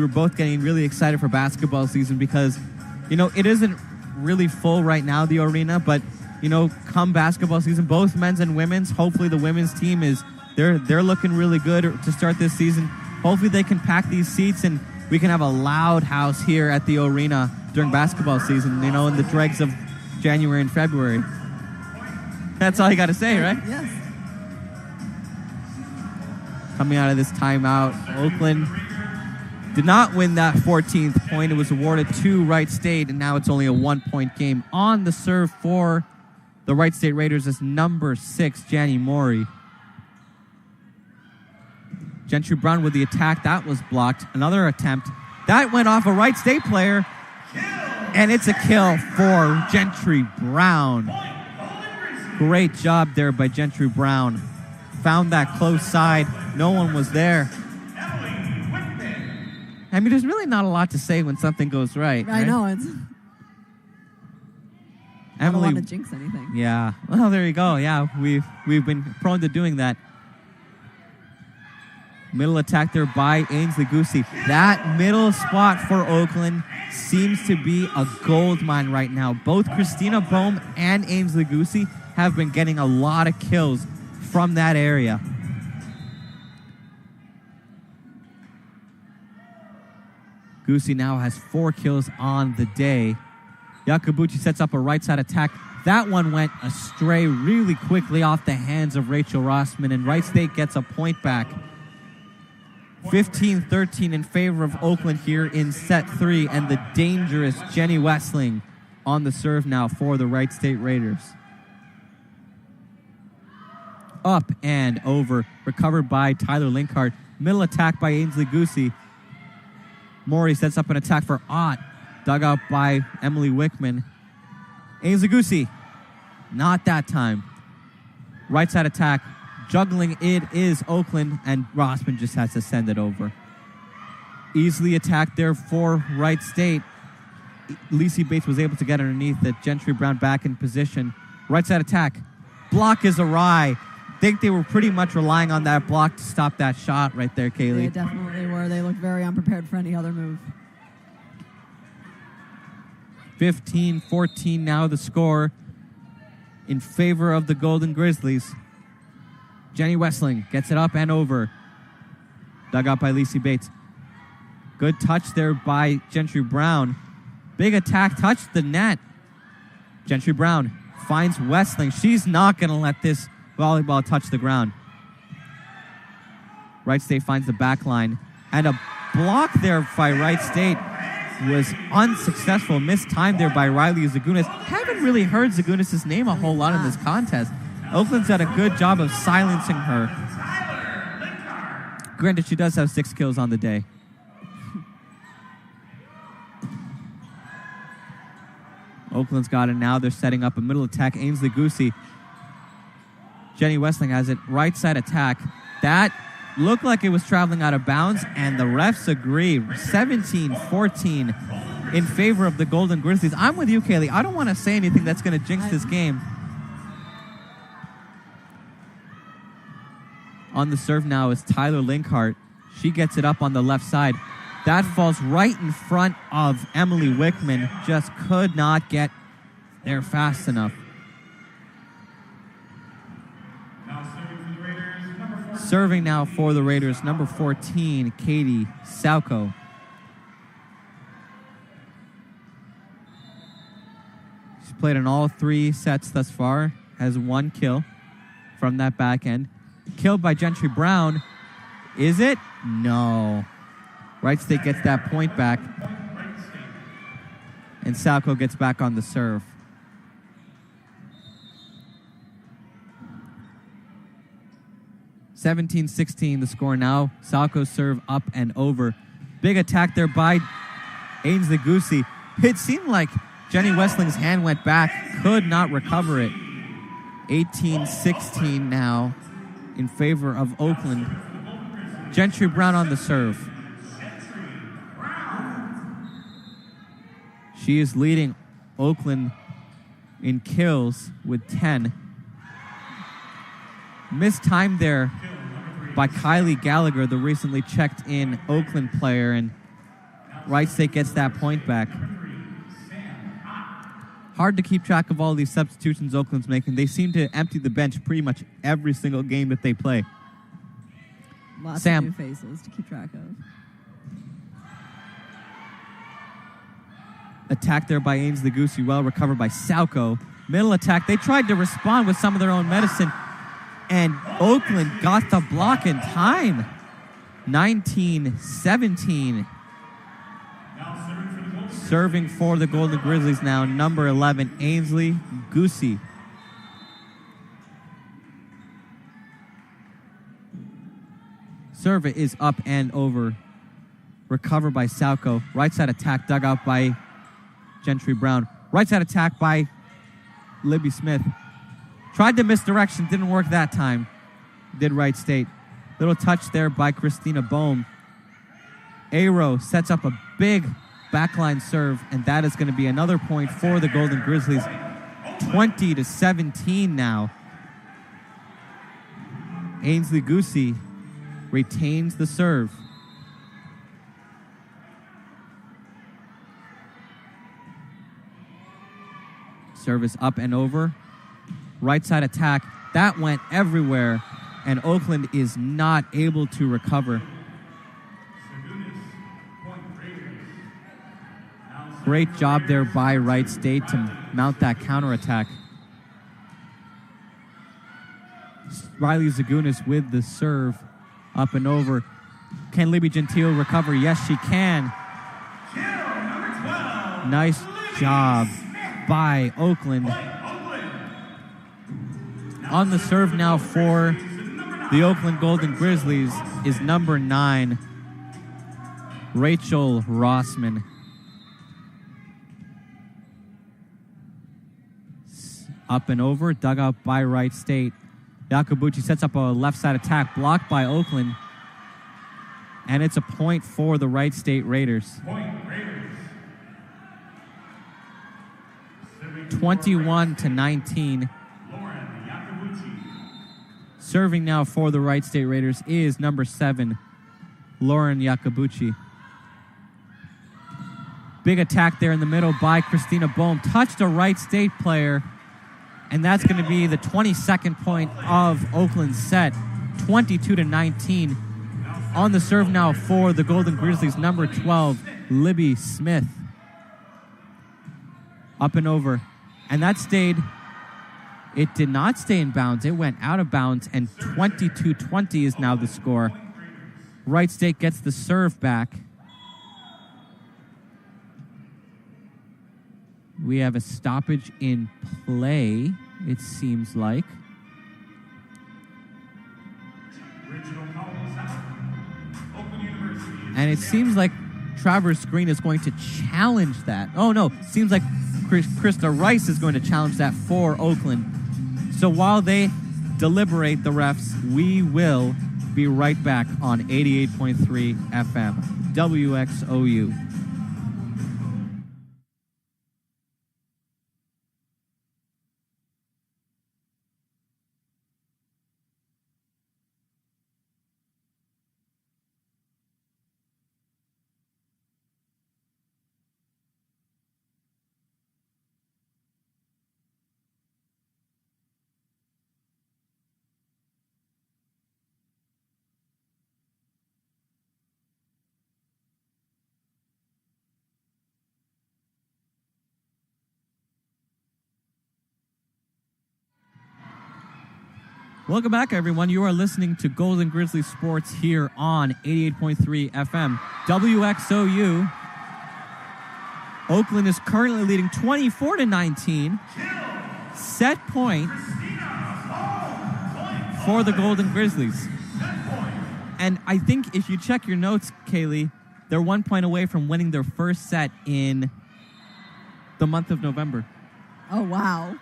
both getting really excited for basketball season because, it isn't really full right now, the arena, but, come basketball season, both men's and women's, hopefully the women's team they're looking really good to start this season. Hopefully they can pack these seats and we can have a loud house here at the arena during basketball season, in the dregs of January and February. That's all you got to say, right? Yes. Coming out of this timeout, Oakland did not win that 14th point. It was awarded to Wright State, and now it's only a 1-point game. On the serve for the Wright State Raiders is number 6, Janny Mori. Gentry Brown with the attack. That was blocked. Another attempt. That went off a Wright State player, and it's a kill for Gentry Brown. Great job there by Gentry Brown. Found that close side. No one was there. I mean, there's really not a lot to say when something goes right. I know. It's Emily, I don't want to jinx anything. Yeah. Well, there you go. Yeah, we've been prone to doing that. Middle attack there by Ainsley Goosey. That middle spot for Oakland seems to be a gold mine right now. Both Christina Bohm and Ainsley Goosey have been getting a lot of kills from that area. Goosey now has 4 kills on the day. Yakabuchi sets up a right side attack. That one went astray really quickly off the hands of Rachel Rossman, and Wright State gets a point back. 15-13 in favor of Oakland here in set 3, and the dangerous Jenny Wessling on the serve now for the Wright State Raiders. Up and over, recovered by Tyler Linkhart. Middle attack by Ainsley Goosey. Maury sets up an attack for Ott, dug out by Emily Wickman. Ainsley Goosey, not that time. Right side attack, juggling it is Oakland, and Rossman just has to send it over. Easily attacked there for Wright State. Lacey Bates was able to get underneath it. Gentry Brown back in position. Right side attack. Block is awry. Think they were pretty much relying on that block to stop that shot right there, Kailey. They definitely were. They looked very unprepared for any other move. 15-14 now the score in favor of the Golden Grizzlies. Jenny Wessling gets it up and over. Dug out by Lacey Bates. Good touch there by Gentry Brown. Big attack, touched the net. Gentry Brown finds Wessling. She's not going to let this volleyball touch the ground. Wright State finds the back line. And a block there by Wright State was unsuccessful. Missed time there by Riley Zagunis. Haven't really heard Zagunis' name a whole lot in this contest. Oakland's done a good job of silencing her. Granted, she does have 6 kills on the day. Oakland's got it now. They're setting up a middle attack. Ainsley Goosey. Jenny Wessling has it. Right side attack. That looked like it was traveling out of bounds, and the refs agree. 17-14 in favor of the Golden Grizzlies. I'm with you, Kailey. I don't want to say anything that's going to jinx this game. On the serve now is Tyler Linkhart. She gets it up on the left side. That falls right in front of Emily Wickman. Just could not get there fast enough. Serving now for the Raiders, number 14, Katie Soyko. She's played in all 3 sets thus far, has 1 kill from that back end. Killed by Gentry Brown. Is it? No. Wright State gets that point back. And Soyko gets back on the serve. (17-16) the score now. Soyko serve up and over. Big attack there by Ainsley Goosey. It seemed like Jenny Wessling's hand went back. Could not recover it. 18-16 now in favor of Oakland. Gentry Brown on the serve. She is leading Oakland in kills with 10. Missed time there by Kylie Gallagher, the recently checked in Oakland player, and Wright State gets that point back. Hard to keep track of all these substitutions Oakland's making. They seem to empty the bench pretty much every single game that they play. Lots Sam. of new faces to keep track of. Attack there by Ainsley Goosey, well recovered by Soyko. Middle attack, they tried to respond with some of their own medicine, and Oakland got the block in time. 19-17 Serving for the Golden Grizzlies now, number 11, Ainsley Goosey. Serve is up and over. Recovered by Soyko. Right side attack dug out by Gentry Brown. Right side attack by Libby Smith. Tried to misdirection, didn't work that time. Did Wright State. Little touch there by Christina Bohm. Aero sets up a big backline serve, and that is going to be another point for the Golden Grizzlies. 20-17 now. Ainsley Goosey retains the serve. Service up and over. Right side attack. That went everywhere, and Oakland is not able to recover. Great job there by Wright State to mount that counterattack. Riley Zagunis with the serve up and over. Can Libby Gentile recover? Yes, she can. Nice job by Oakland. On the serve now for the Oakland Golden Grizzlies is number 9, Rachel Rossman. Up and over, dug out by Wright State. Yakabuchi sets up a left side attack, blocked by Oakland. And it's a point for the Wright State Raiders. 21-19. Serving now for the Wright State Raiders is number 7, Lauren Yakabuchi. Big attack there in the middle by Christina Bohm. Touched a Wright State player. And that's going to be the 22nd point of Oakland's set, 22-19. On the serve now for the Golden Grizzlies, number 12, Libby Smith. Up and over. And that stayed, it did not stay in bounds. It went out of bounds, and 22-20 is now the score. Wright State gets the serve back. We have a stoppage in play, it seems like. And it seems like Travers Green is going to challenge that. Oh, no. Seems like Krista Rice is going to challenge that for Oakland. So while they deliberate, the refs, we will be right back on 88.3 FM, WXOU. Welcome back, everyone. You are listening to Golden Grizzlies Sports here on 88.3 FM, WXOU. Oakland is currently leading 24-19. Set point for the Golden Grizzlies. And I think if you check your notes, Kailey, they're 1 point away from winning their first set in the month of November. Oh, wow.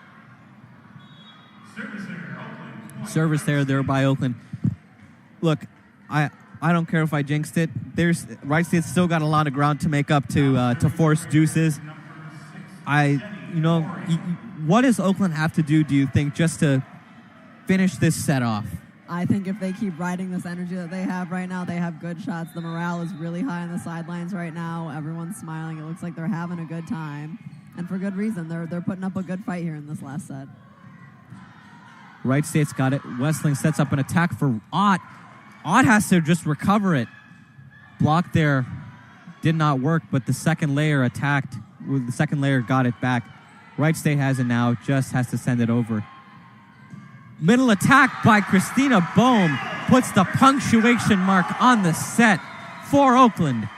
Service there by Oakland. Look, I don't care if I jinxed it. Wright State's still got a lot of ground to make up to force juices. What does Oakland have to do you think, just to finish this set off? I think if they keep riding this energy that they have right now, they have good shots. The morale is really high on the sidelines right now. Everyone's smiling. It looks like they're having a good time. And for good reason. They're putting up a good fight here in this last set. Wright State's got it. Westling sets up an attack for Ott. Ott has to just recover it. Block there did not work, but the second layer attacked. The second layer got it back. Wright State has it now, just has to send it over. Middle attack by Christina Bohm puts the punctuation mark on the set for Oakland.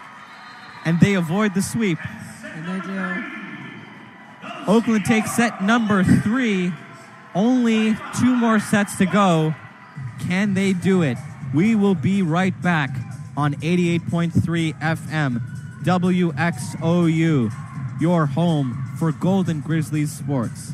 And they avoid the sweep. And They do. Oakland takes set number 3. Only 2 more sets to go. Can they do it? We will be right back on 88.3 FM, WXOU, your home for Golden Grizzlies sports.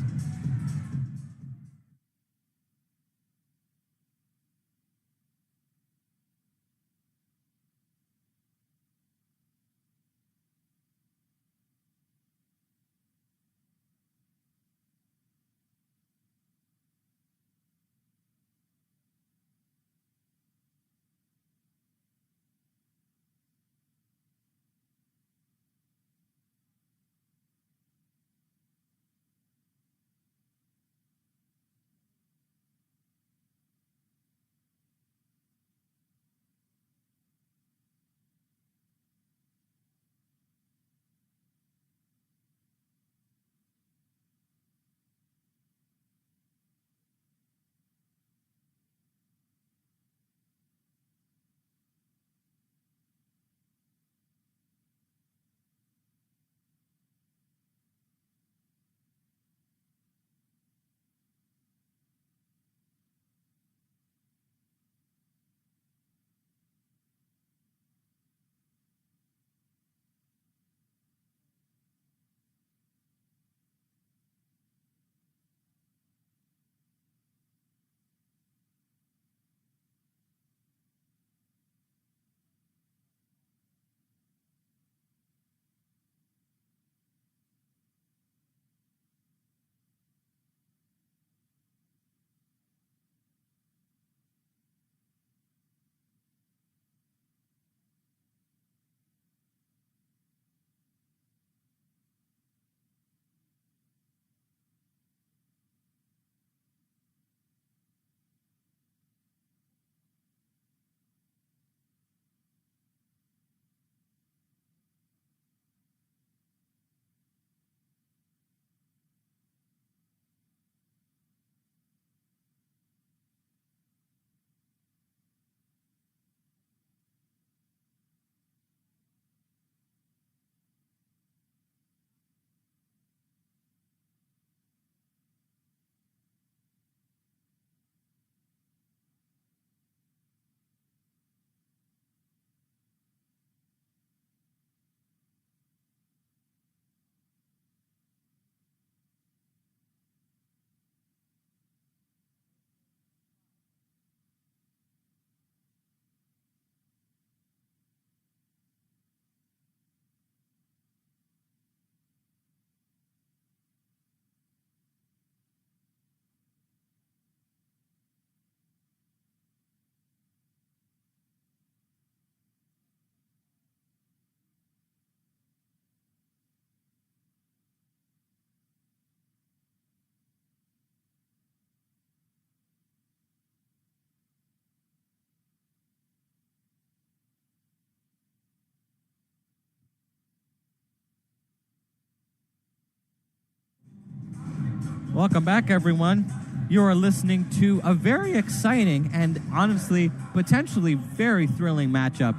Welcome back, everyone. You are listening to a very exciting and honestly, potentially very thrilling matchup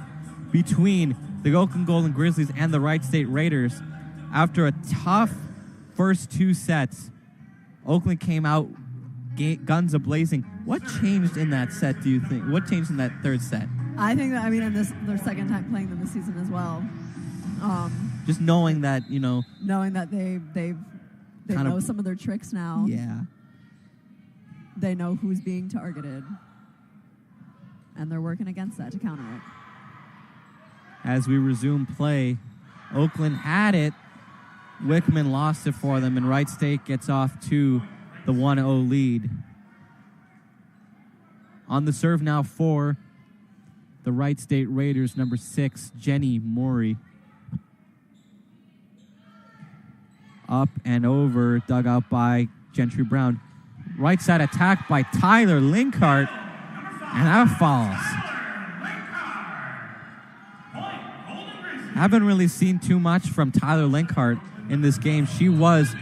between the Oakland Golden Grizzlies and the Wright State Raiders. After a tough first 2 sets, Oakland came out guns a-blazing. What changed in that set, do you think? What changed in that third set? I think that, in their second time playing them this season as well. Just knowing that, knowing that they know some of their tricks now. Yeah. They know who's being targeted. And they're working against that to counter it. As we resume play, Oakland had it. Wickman lost it for them, and Wright State gets off to the 1-0 lead. On the serve now for the Wright State Raiders, number 6, Jenny Morey. Up and over, dug out by Gentry Brown. Right side attack by Tyler Linkhart, and that falls. Haven't really seen too much from Tyler Linkhart in this game. She was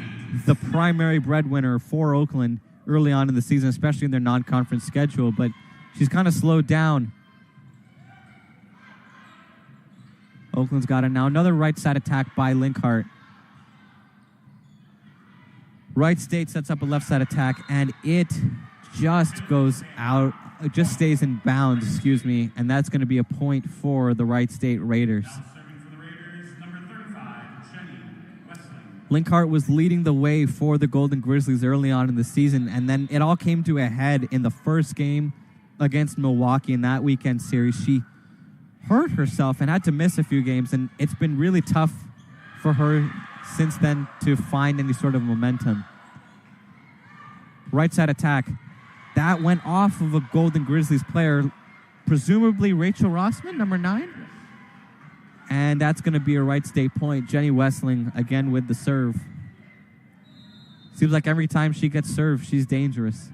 the primary breadwinner for Oakland early on in the season, especially in their non-conference schedule, but she's kind of slowed down. Oakland's got it now. Another right side attack by Linkhart. Wright State sets up a left side attack, and it just goes out. It just stays in bounds, excuse me, and that's going to be a point for the Wright State Raiders. Now serving for the Raiders, number 35, Jenny Westling. Linkhart was leading the way for the Golden Grizzlies early on in the season, and then it all came to a head in the first game against Milwaukee in that weekend series. She hurt herself and had to miss a few games, and it's been really tough for her since then to find any sort of momentum. Right side attack. That went off of a Golden Grizzlies player, presumably Rachel Rossman, number 9. And that's going to be a Wright State point. Jenny Westling again with the serve. Seems like every time she gets served, she's dangerous.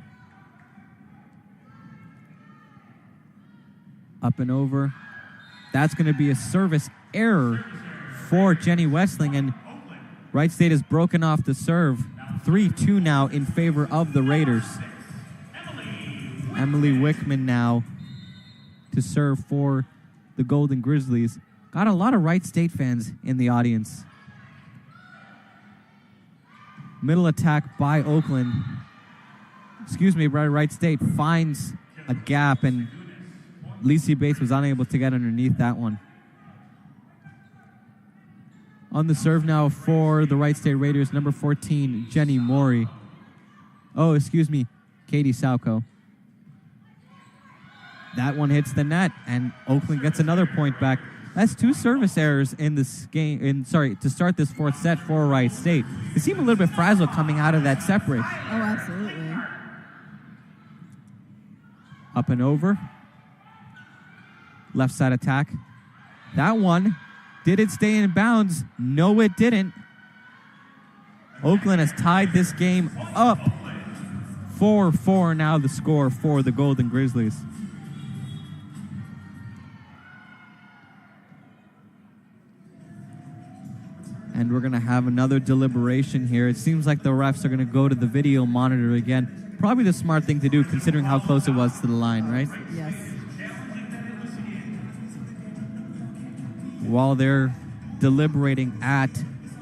Up and over. That's going to be a service error for Jenny Westling, and Wright State has broken off the serve. 3-2 now in favor of the Raiders. Emily Wickman now to serve for the Golden Grizzlies. Got a lot of Wright State fans in the audience. Middle attack by Oakland. By Wright State finds a gap, and Lacey Bates was unable to get underneath that one. On the serve now for the Wright State Raiders, number 14, Jenny Mori. Katie Soyko. That one hits the net, and Oakland gets another point back. That's 2 service errors in this game. To start this fourth set for Wright State. They seem a little bit frazzled coming out of that set break. Oh, absolutely. Up and over. Left side attack. That one, did it stay in bounds? No, it didn't. Oakland has tied this game up. 4-4 now the score for the Golden Grizzlies. And we're going to have another deliberation here. It seems like the refs are going to go to the video monitor again. Probably the smart thing to do considering how close it was to the line, right? Yes. While they're deliberating at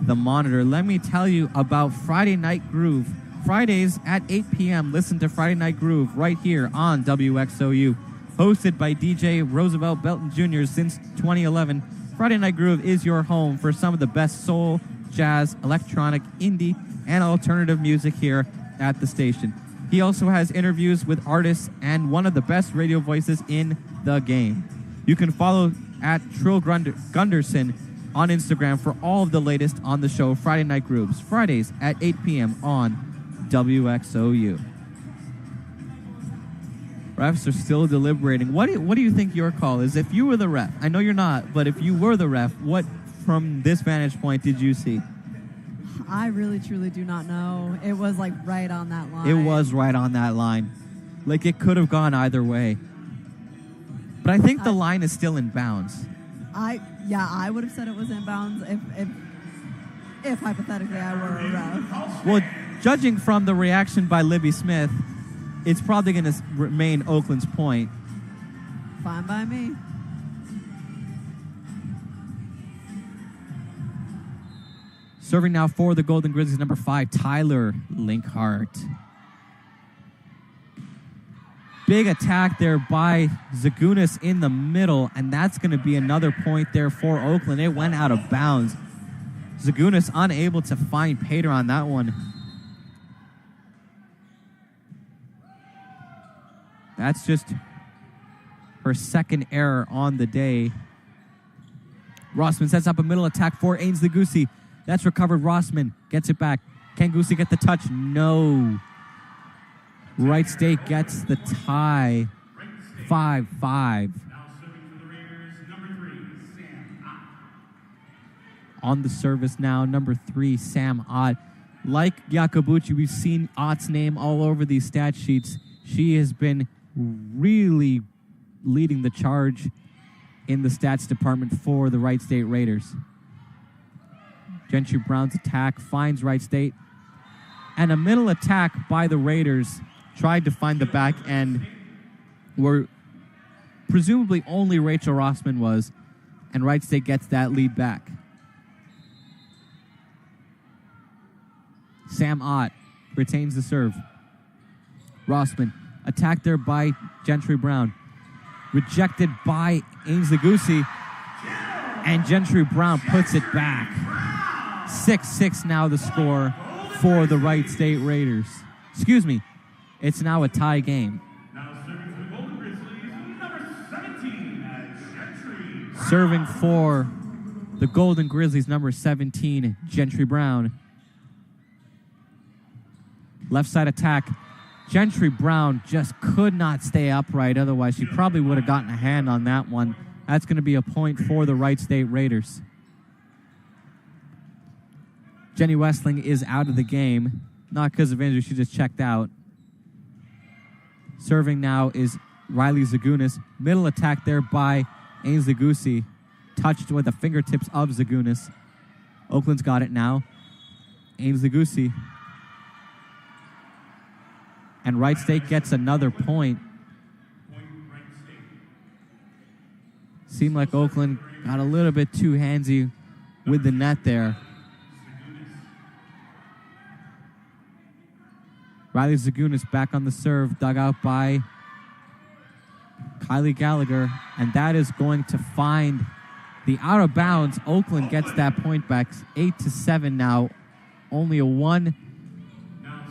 the monitor, let me tell you about Friday Night Groove. Fridays at 8 p.m., listen to Friday Night Groove right here on WXOU. Hosted by DJ Roosevelt Belton Jr. since 2011, Friday Night Groove is your home for some of the best soul, jazz, electronic, indie, and alternative music here at the station. He also has interviews with artists and one of the best radio voices in the game. You can follow at Trill Gunderson on Instagram for all of the latest on the show Friday Night Grooves, Fridays at 8 p.m. on WXOU. Refs are still deliberating. What do you think your call is? If you were the ref, I know you're not, but if you were the ref, what from this vantage point did you see? I really, truly do not know. It was like right on that line. It was right on that line. Like it could have gone either way. But I think the line is still in bounds. I would have said it was in bounds if hypothetically I were a ref. Well, judging from the reaction by Libby Smith, it's probably going to remain Oakland's point. Fine by me. Serving now for the Golden Grizzlies, number 5, Tyler Linkhart. Big attack there by Zagunis in the middle, and that's going to be another point there for Oakland. It went out of bounds. Zagunis unable to find Pater on that one. That's just her second error on the day. Rossman sets up a middle attack for Ainsley Goosey. That's recovered. Rossman gets it back. Can Goosey get the touch? No. Wright State gets the tie. 5-5. Now serving for the Raiders, number 3, Sam Ott. On the service now, number 3, Sam Ott. Like Yakabuchi, we've seen Ott's name all over these stat sheets. She has been really leading the charge in the stats department for the Wright State Raiders. Gentry Brown's attack finds Wright State. And a middle attack by the Raiders tried to find the back end where presumably only Rachel Rossman was, and Wright State gets that lead back. Sam Ott retains the serve. Rossman, attacked there by Gentry Brown. Rejected by Ainsley Goosey. And Gentry Brown puts it back. 6-6 now the score for the Wright State Raiders. Excuse me, it's now a tie game. Now serving for the Golden Grizzlies, number 17, Gentry. Serving for the Golden Grizzlies, number 17, Gentry Brown. Left side attack. Gentry Brown just could not stay upright. Otherwise, she probably would have gotten a hand on that one. That's going to be a point for the Wright State Raiders. Jenny Westling is out of the game. Not because of injury, she just checked out. Serving now is Riley Zagunis. Middle attack there by Ainsley Goosey. Touched with the fingertips of Zagunis. Oakland's got it now. Ainsley Goosey. And Wright State gets another point. Seemed like Oakland got a little bit too handsy with the net there. Riley Zagunis back on the serve, dug out by Kailey Gallagher, and that is going to find the out of bounds. Oakland gets that point back, 8-7 now. Only a one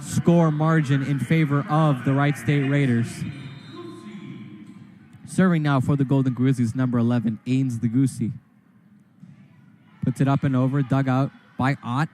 score margin in favor of the Wright State Raiders. Serving now for the Golden Grizzlies, number 11, Ainsley Goosey. Puts it up and over, dug out by Ott.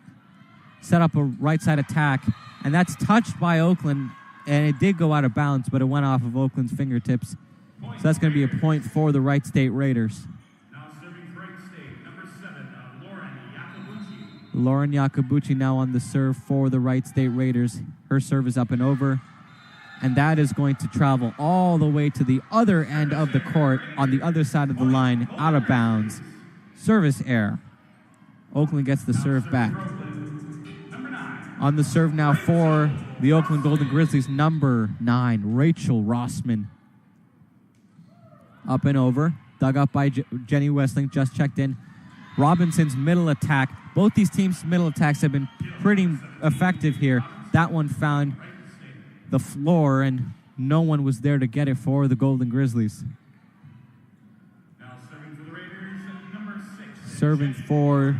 Set up a right side attack, and that's touched by Oakland, and it did go out of bounds, but it went off of Oakland's fingertips. So that's going to be a point for the Wright State Raiders. Now serving for Wright State, number 7, Lauren Yakabuchi. Lauren Yakabuchi now on the serve for the Wright State Raiders. Her serve is up and over, and that is going to travel all the way to the other end of the court on the other side of the line, out of bounds. Service error. Oakland gets the serve back. On the serve now for the Oakland Golden Grizzlies, number 9, Rachel Rossman. Up and over. Dug up by Jenny Westling, just checked in. Robinson's middle attack. Both these teams' middle attacks have been pretty effective here. That one found the floor, and no one was there to get it for the Golden Grizzlies. Now serving for the Raiders, number 6. Serving for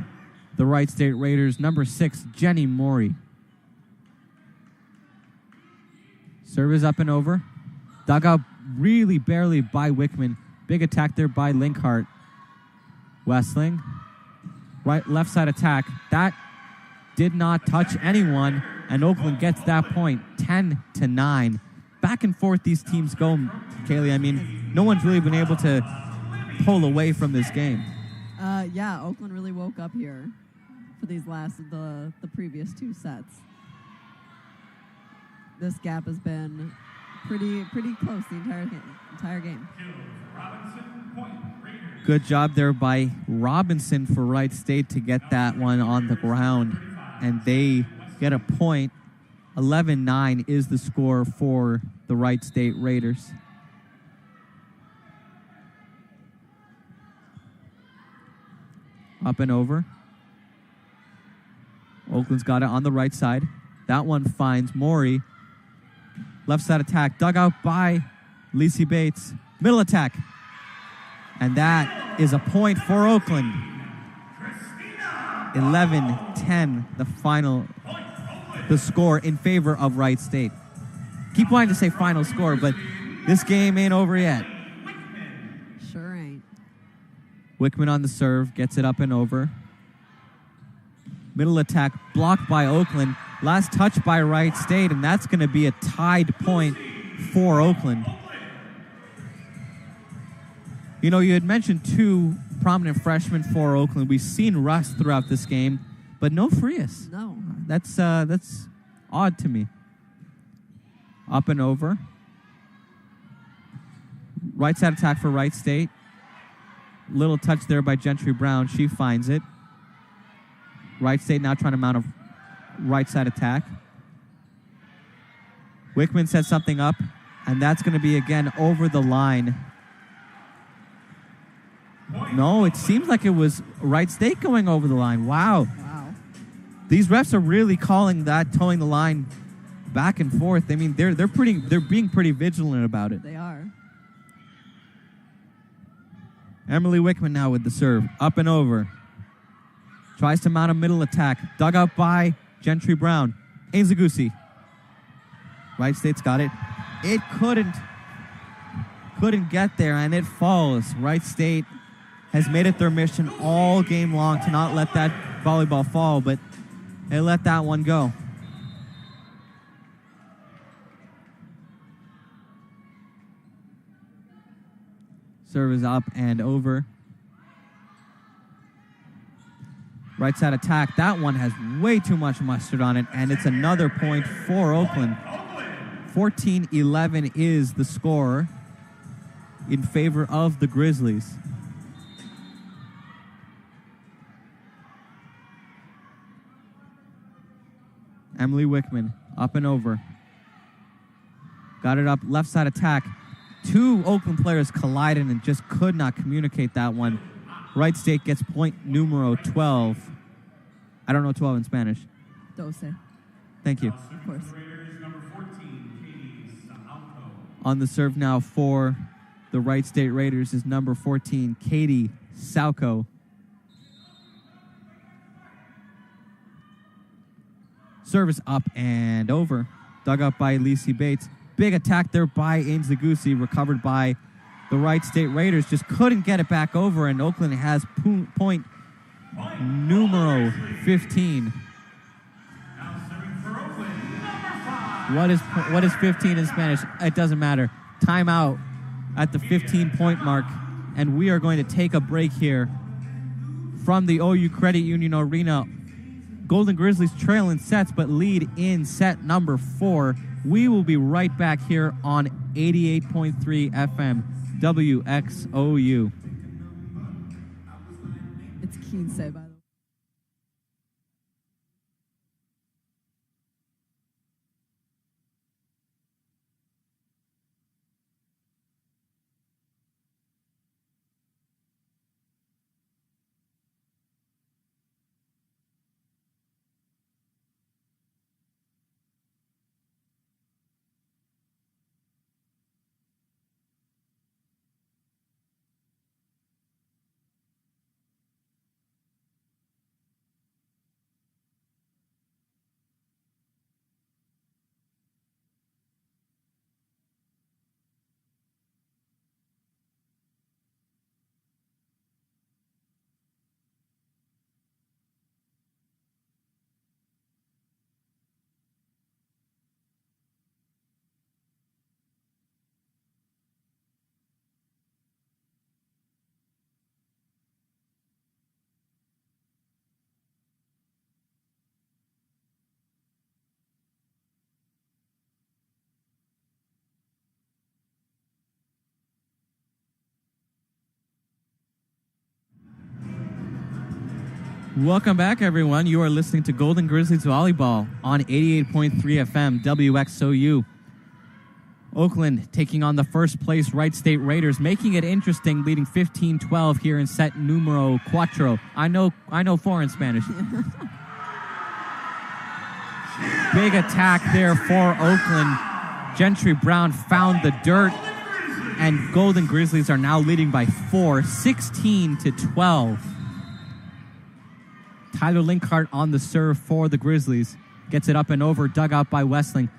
the Wright State Raiders, number 6, Jenny Morey. Serve is up and over. Dug out really barely by Wickman. Big attack there by Linkhart. Westling. Right, left side attack. That did not touch anyone, and Oakland gets that point, 10-9. Back and forth these teams go, Kailey. I mean, no one's really been able to pull away from this game. Yeah, Oakland really woke up here for these the previous two sets. This gap has been pretty close the entire game. Good job there by Robinson for Wright State to get that one on the ground, and they get a point. 11-9 is the score for the Wright State Raiders. Up and over. Oakland's got it on the right side. That one finds Morey. Left side attack, dug out by Lacey Bates. Middle attack. And that is a point for Oakland. 11-10, the score in favor of Wright State. Keep wanting to say final score, but this game ain't over yet. Sure ain't. Wickman on the serve, gets it up and over. Middle attack blocked by Oakland. Last touch by Wright State, and that's going to be a tied point for Oakland. You know, you had mentioned two prominent freshmen for Oakland. We've seen Russ throughout this game, but no Frias. No. That's odd to me. Up and over. Right side attack for Wright State. Little touch there by Gentry Brown. She finds it. Wright State now trying to mount a right side attack. Wickman sets something up, and that's going to be again over the line. No, it seems like it was Wright State going over the line. Wow. Wow. These refs are really calling that towing the line back and forth. I mean, they're being pretty vigilant about it. They are. Emily Wickman now with the serve. Up and over. Tries to mount a middle attack. Dug up by Gentry Brown. Ainsley-Goosey. Wright State's got it. It couldn't get there, and it falls. Wright State has made it their mission all game long to not let that volleyball fall, but they let that one go. Serve is up and over. Right side attack. That one has way too much mustard on it, and it's another point for Oakland. 14-11 is the score in favor of the Grizzlies. Emily Wickman up and over. Got it up, left side attack. Two Oakland players collided and just could not communicate that one. Wright State gets point numero 12. I don't know 12 in Spanish. Doce. Thank you. Of course. On the serve now for the Wright State Raiders is number 14, Kailey Soyko. Service up and over. Dug up by Lacey Bates. Big attack there by Ainsley-Goosey, recovered by the Wright State Raiders. Just couldn't get it back over, and Oakland has point numero 15. What is 15 in Spanish? It doesn't matter. Timeout at the 15-point mark, and we are going to take a break here from the OU Credit Union Arena. Golden Grizzlies trail in sets, but lead in set number 4. We will be right back here on 88.3 FM, WXOU. It's Quince, by the way. Welcome back, everyone. You are listening to Golden Grizzlies Volleyball on 88.3 FM, WXOU. Oakland taking on the first place Wright State Raiders, making it interesting, leading 15-12 here in set numero 4. I know 4 in Spanish. Big attack there for Oakland. Gentry Brown found the dirt, and Golden Grizzlies are now leading by 4, 16-12. Tyler Linkhart on the serve for the Grizzlies. Gets it up and over, dug out by Westling.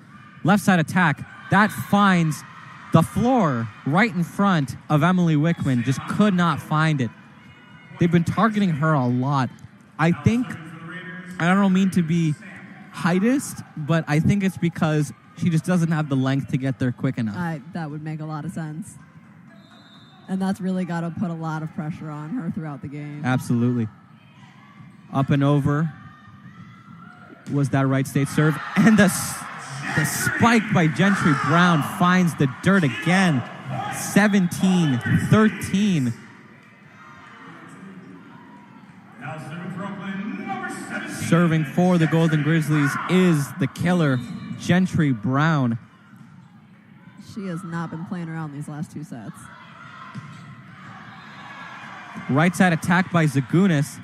Left side attack. That finds the floor right in front of Emily Wickman. Just could not find it. They've been targeting her a lot. I don't mean to be heightist, but I think it's because she just doesn't have the length to get there quick enough. That would make a lot of sense. And that's really got to put a lot of pressure on her throughout the game. Absolutely. Up and over was that Wright State serve. And the spike by Gentry Brown finds the dirt again. 17-13. Serving for the Golden Grizzlies is the killer, Gentry Brown. She has not been playing around these last 2 sets. Right side attack by Zagunis.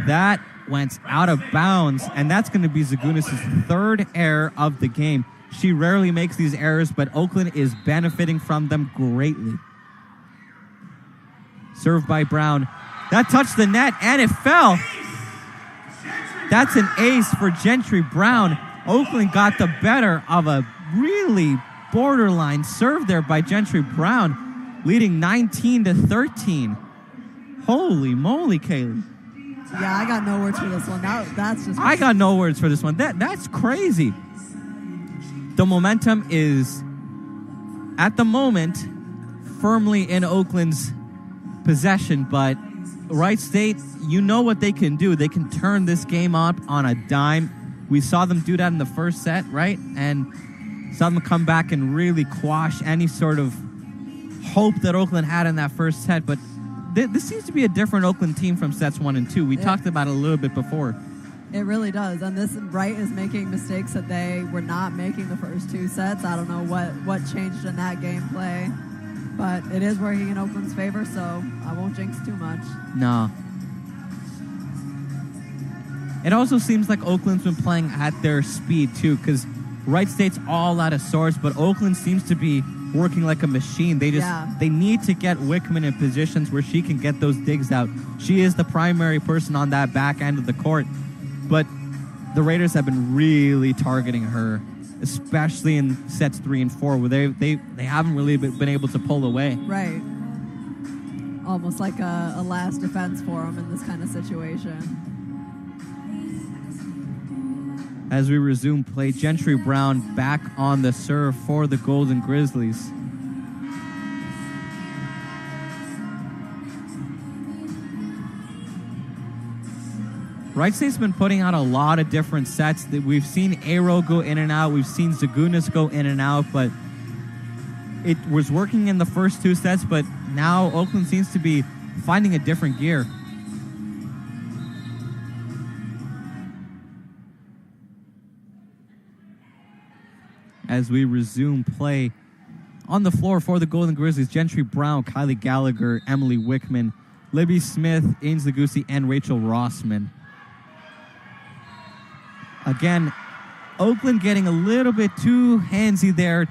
That went out of bounds, and that's going to be Zagunis' third error of the game. She rarely makes these errors, but Oakland is benefiting from them greatly. Served by Brown. That touched the net, and it fell. That's an ace for Gentry Brown. Oakland got the better of a really borderline serve there by Gentry Brown, leading 19-13. Holy moly, Kailey. Yeah, I got no words for this one. That's just... I got no words for this one. That's crazy. The momentum is, at the moment, firmly in Oakland's possession, but Wright State, you know what they can do. They can turn this game up on a dime. We saw them do that in the first set, right? And saw them come back and really quash any sort of hope that Oakland had in that first set. But this seems to be a different Oakland team from sets 1 and 2. We talked about it a little bit before. It really does. And this Wright is making mistakes that they were not making the first 2 sets. I don't know what changed in that gameplay. But it is working in Oakland's favor, so I won't jinx too much. No. It also seems like Oakland's been playing at their speed, too, because Wright State's all out of sorts, but Oakland seems to be working like a machine. They need to get Wickman in positions where she can get those digs out. She is the primary person on that back end of the court, but the Raiders have been really targeting her, especially in sets 3 and 4, where they haven't really been able to pull away. Right. Almost like a last defense for them in this kind of situation. As we resume play, Gentry Brown back on the serve for the Golden Grizzlies. Wright State's been putting out a lot of different sets. We've seen Aero go in and out. We've seen Zagunis go in and out, but it was working in the first 2 sets, but now Oakland seems to be finding a different gear. As we resume play on the floor for the Golden Grizzlies, Gentry Brown, Kylie Gallagher, Emily Wickman, Libby Smith, Ainsley Goosey, and Rachel Rossman. Again, Oakland getting a little bit too handsy there,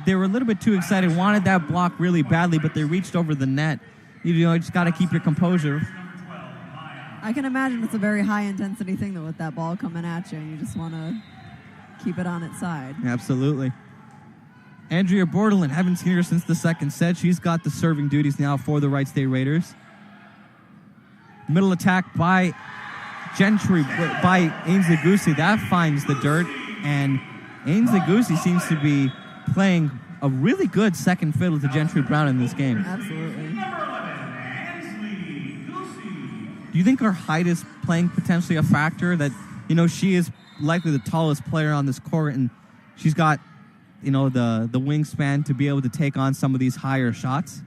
they were a little bit too excited, wanted that block really badly, but they reached over the net. You just got to keep your composure. I can imagine it's a very high-intensity thing, though, with that ball coming at you, and you just want to keep it on its side. Absolutely. Andrea Bordelin, haven't seen her since the second set. She's got the serving duties now for the Wright State Raiders. Middle attack by Gentry, by Ainsley Goosey. That finds the dirt, and Ainsley Goosey seems to be playing a really good second fiddle to Gentry Brown in this game. Absolutely. Do you think her height is playing potentially a factor that, she is likely the tallest player on this court, and she's got, the wingspan to be able to take on some of these higher shots?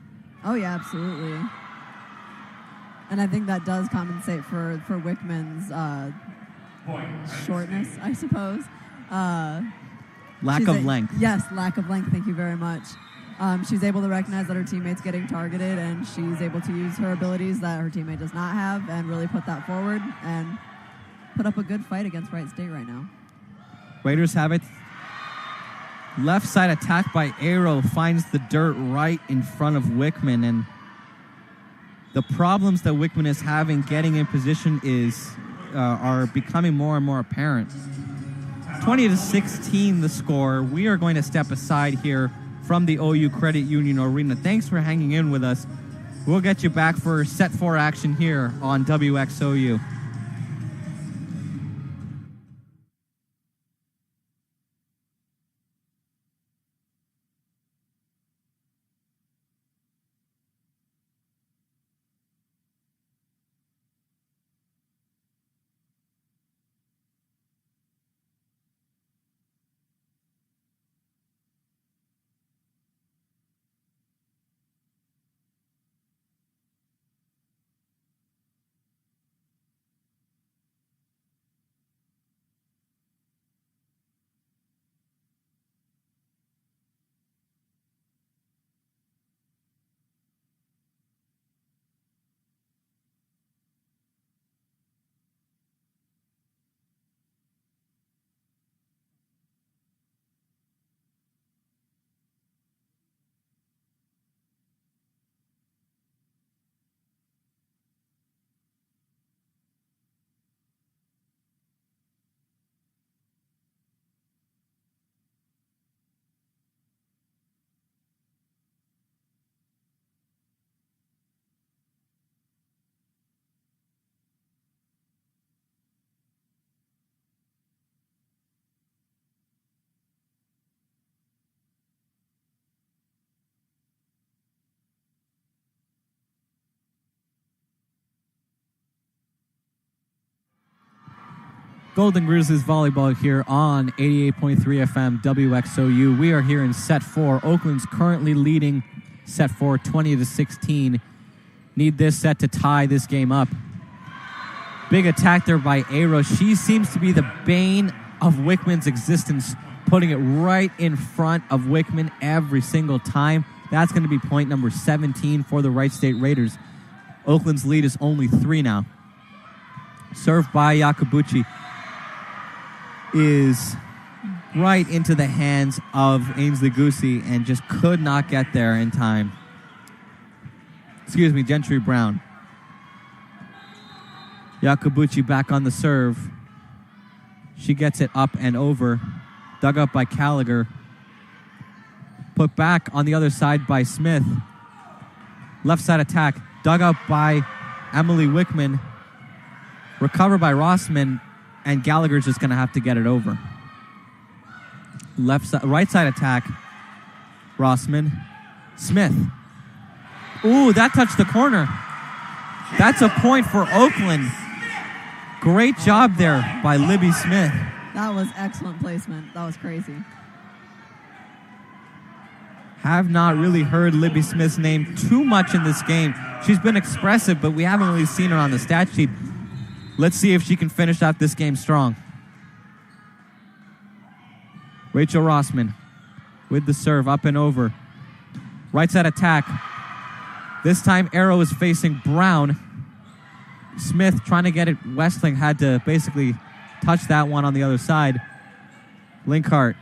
Oh, yeah, absolutely. And I think that does compensate for Wickman's shortness, I suppose. Lack of length. Yes, lack of length. Thank you very much. She's able to recognize that her teammate's getting targeted, and she's able to use her abilities that her teammate does not have and really put that forward and put up a good fight against Wright State right now. Raiders have it. Left side attack by Aero finds the dirt right in front of Wickman, and the problems that Wickman is having getting in position are becoming more and more apparent. 20-16 the score. We are going to step aside here from the OU Credit Union Arena. Thanks for hanging in with us. We'll get you back for set 4 action here on WXOU. Golden Grizzlies volleyball here on 88.3 FM WXOU. We are here in set 4. Oakland's currently leading set 4 20-16. Need this set to tie this game up. Big attack there by Aero. She seems to be the bane of Wickman's existence, putting it right in front of Wickman every single time. That's going to be point number 17 for the Wright State Raiders. Oakland's lead is only 3 now. Served by Yakabuchi is right into the hands of Ainsley Goosey and just could not get there in time. Excuse me, Gentry Brown. Yakabuchi back on the serve. She gets it up and over. Dug up by Gallagher. Put back on the other side by Smith. Left side attack. Dug up by Emily Wickman. Recovered by Rossman. And Gallagher's just going to have to get it over. Right side attack. Rossman. Smith. Ooh, that touched the corner. That's a point for Oakland. Great job there by Libby Smith. That was excellent placement. That was crazy. Have not really heard Libby Smith's name too much in this game. She's been expressive, but we haven't really seen her on the stat sheet. Let's see if she can finish out this game strong. Rachel Rossman with the serve up and over. Right side attack. This time Arrow is facing Brown. Smith trying to get it. Westling had to basically touch that one on the other side. Linkhart.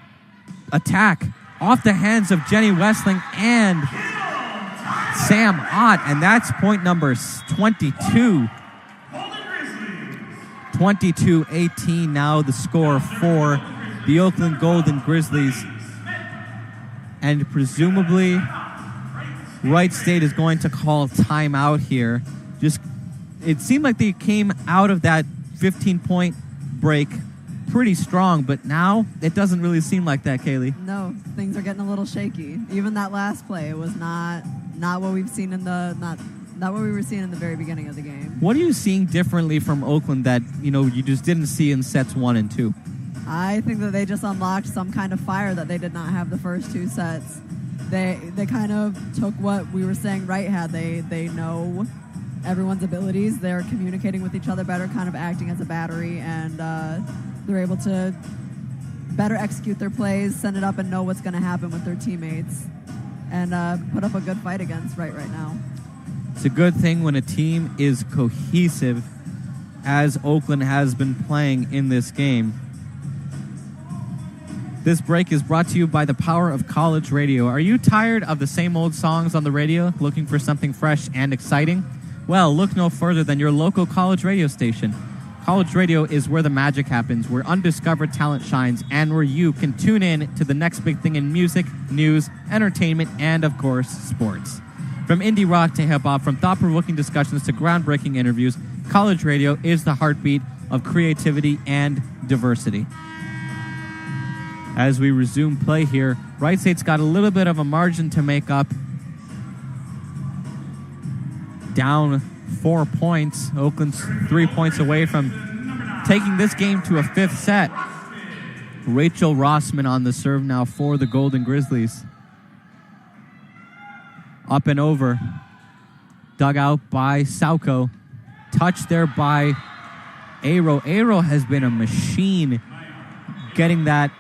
Attack off the hands of Jenny Westling and Sam Ott. And that's point number 22. 22-18 now the score for the Oakland Golden Grizzlies. And presumably Wright State is going to call timeout here. It seemed like they came out of that 15-point break pretty strong, but now it doesn't really seem like that, Kailey. No, things are getting a little shaky. Even that last play, it was not what we've seen in the not what we were seeing in the very beginning of the game. What are you seeing differently from Oakland that you just didn't see in sets 1 and 2? I think that they just unlocked some kind of fire that they did not have the first 2 sets. They kind of took what we were saying Wright had. They know everyone's abilities. They're communicating with each other better, kind of acting as a battery, and they're able to better execute their plays, send it up, and know what's going to happen with their teammates, and put up a good fight against Wright right now. It's a good thing when a team is cohesive, as Oakland has been playing in this game. This break is brought to you by the power of college radio. Are you tired of the same old songs on the radio, looking for something fresh and exciting? Well, look no further than your local college radio station. College radio is where the magic happens, where undiscovered talent shines, and where you can tune in to the next big thing in music, news, entertainment, and, of course, sports. From indie rock to hip-hop, from thought-provoking discussions to groundbreaking interviews, college radio is the heartbeat of creativity and diversity. As we resume play here, Wright State's got a little bit of a margin to make up. Down 4 points. Oakland's 3 points away from taking this game to a 5th set. Rachel Rossman on the serve now for the Golden Grizzlies. Up and over. Dug out by Soyko. Touched there by Aero. Aero has been a machine getting that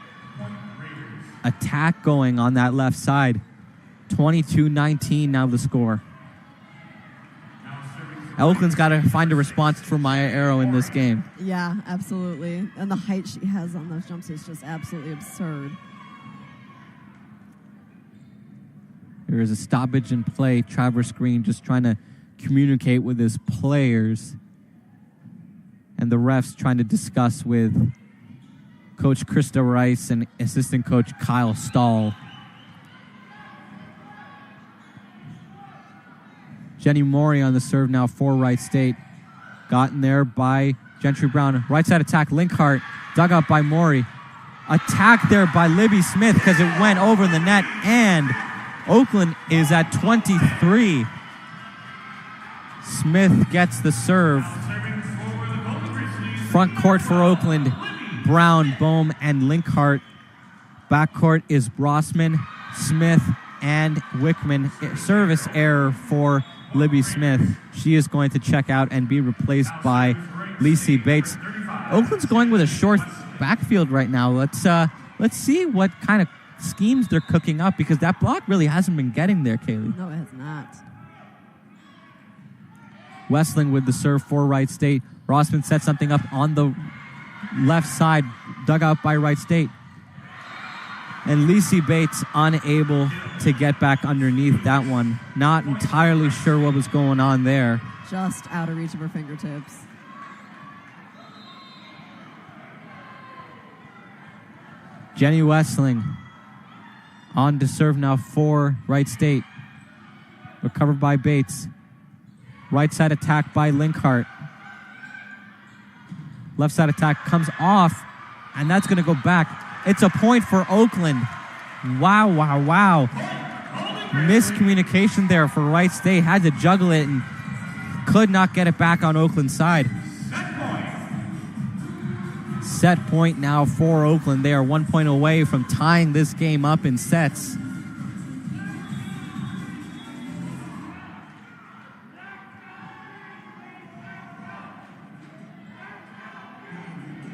attack going on that left side. 22-19 now the score. Oakland's got to find a response for Maya Aero in this game. Yeah, absolutely. And the height she has on those jumps is just absolutely absurd. There is a stoppage in play. Traverse Green just trying to communicate with his players. And the refs trying to discuss with Coach Krista Rice and assistant coach Kyle Stahl. Jenny Maury on the serve now for Wright State. Gotten there by Gentry Brown. Right side attack, Linkhart. Dug up by Maury. Attack there by Libby Smith because it went over the net. And Oakland is at 23. Smith gets the serve Front court for Oakland, Brown, Bohm, and Linkhart. Backcourt is Rossman, Smith, and Wickman. Service error for Libby Smith. She is going to check out and be replaced by Lacey Bates. Oakland's going with a short backfield right now. Let's see what kind of schemes they're cooking up, because that block really hasn't been getting there, Kailey. No, it has not. Westling with the serve for Wright State. Rossman sets something up on the left side, dug out by Wright State. And Lacey Bates unable to get back underneath that one. Not entirely sure what was going on there. Just out of reach of her fingertips. Jenny Westling on to serve now for Wright State. Recovered by Bates. Right side attack by Linkhart. Left side attack comes off, and that's going to go back. It's a point for Oakland. Wow, wow, wow. Miscommunication there for Wright State. Had to juggle it and could not get it back on Oakland's side. Set point now for Oakland. They are 1 point away from tying this game up in sets.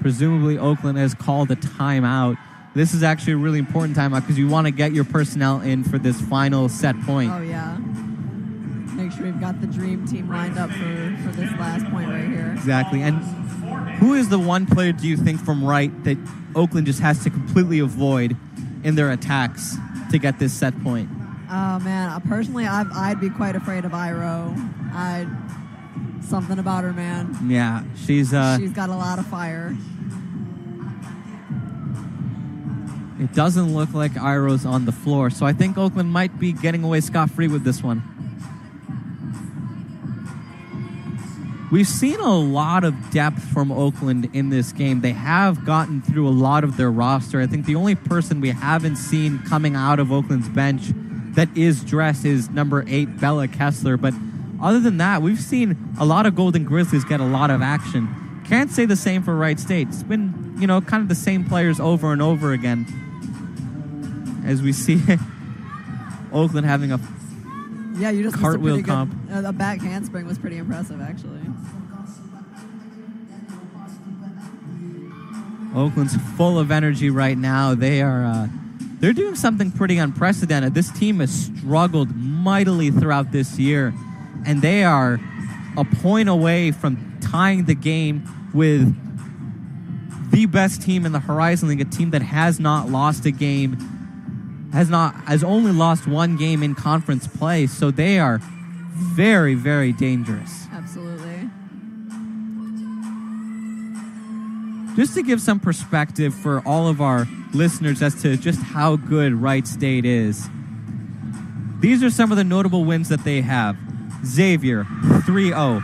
Presumably Oakland has called a timeout. This is actually a really important timeout because you want to get your personnel in for this final set point. Oh, yeah. Make sure we've got the dream team lined up for this last point right here. Exactly. And who is the one player, do you think, from Wright that Oakland just has to completely avoid in their attacks to get this set point? Oh, man. Personally, I'd be quite afraid of Iro. Something about her, man. Yeah, she's got a lot of fire. It doesn't look like Iro's on the floor, so I think Oakland might be getting away scot-free with this one. We've seen a lot of depth from Oakland in this game. They have gotten through a lot of their roster. I think the only person we haven't seen coming out of Oakland's bench that is dressed is number 8, Bella Kessler. But other than that, we've seen a lot of Golden Grizzlies get a lot of action. Can't say the same for Wright State. It's been, kind of the same players over and over again. As we see Oakland having a you just cartwheel comp. The back handspring was pretty impressive, actually. Oakland's full of energy right now. They're doing something pretty unprecedented. This team has struggled mightily throughout this year, and they are a point away from tying the game with the best team in the Horizon League, a team that has not lost a game, has only lost one game in conference play. So they are very, very dangerous. Absolutely. Just to give some perspective for all of our listeners as to just how good Wright State is, these are some of the notable wins that they have. Xavier, 3-0.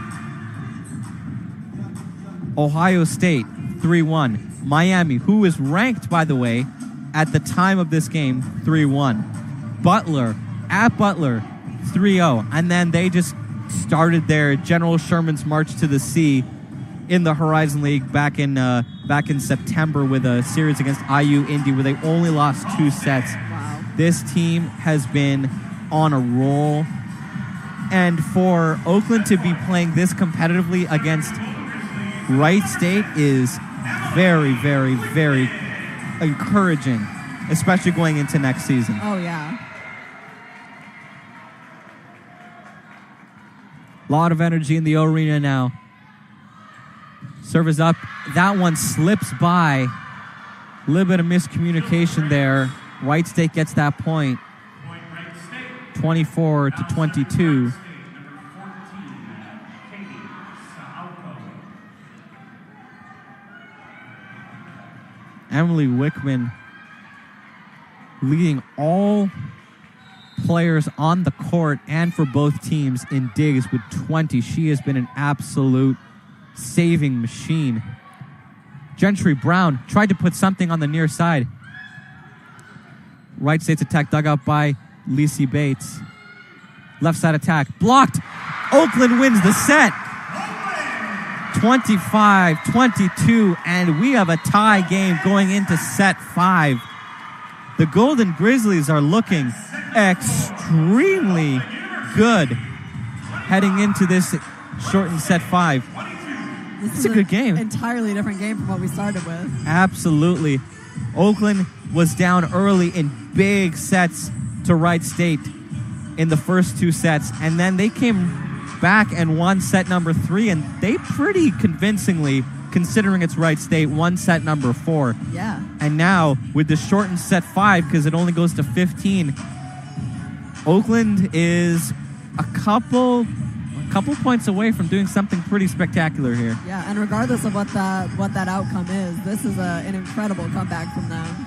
Ohio State, 3-1. Miami, who is ranked, by the way, at the time of this game, 3-1. Butler, at Butler, 3-0. And then they just started their General Sherman's March to the Sea in the Horizon League back in September with a series against IU Indy where they only lost 2 sets. Wow. This team has been on a roll. And for Oakland to be playing this competitively against Wright State is very, very, very encouraging, especially going into next season. Oh, yeah. A lot of energy in the arena now. Serve is up. That one slips by. A little bit of miscommunication there. Wright State gets that point. 24-22. Emily Wickman leading all players on the court and for both teams in digs with 20. She has been an absolute saving machine. Gentry Brown tried to put something on the near side. Wright State's attack dug out by Lacey Bates. Left side attack blocked. Oakland wins the set. 25-22, and we have a tie game going into set 5. The Golden Grizzlies are looking extremely good heading into this shortened set 5. It's a good game. Entirely different game from what we started with. Absolutely. Oakland was down early in big sets to Wright State in the first 2 sets, and then they came back and won set number 3, and they pretty convincingly, considering it's Wright State, won set number 4. Yeah. And now, with the shortened set 5, because it only goes to 15, Oakland is a couple points away from doing something pretty spectacular here. Yeah, and regardless of what that outcome is, this is an incredible comeback from them.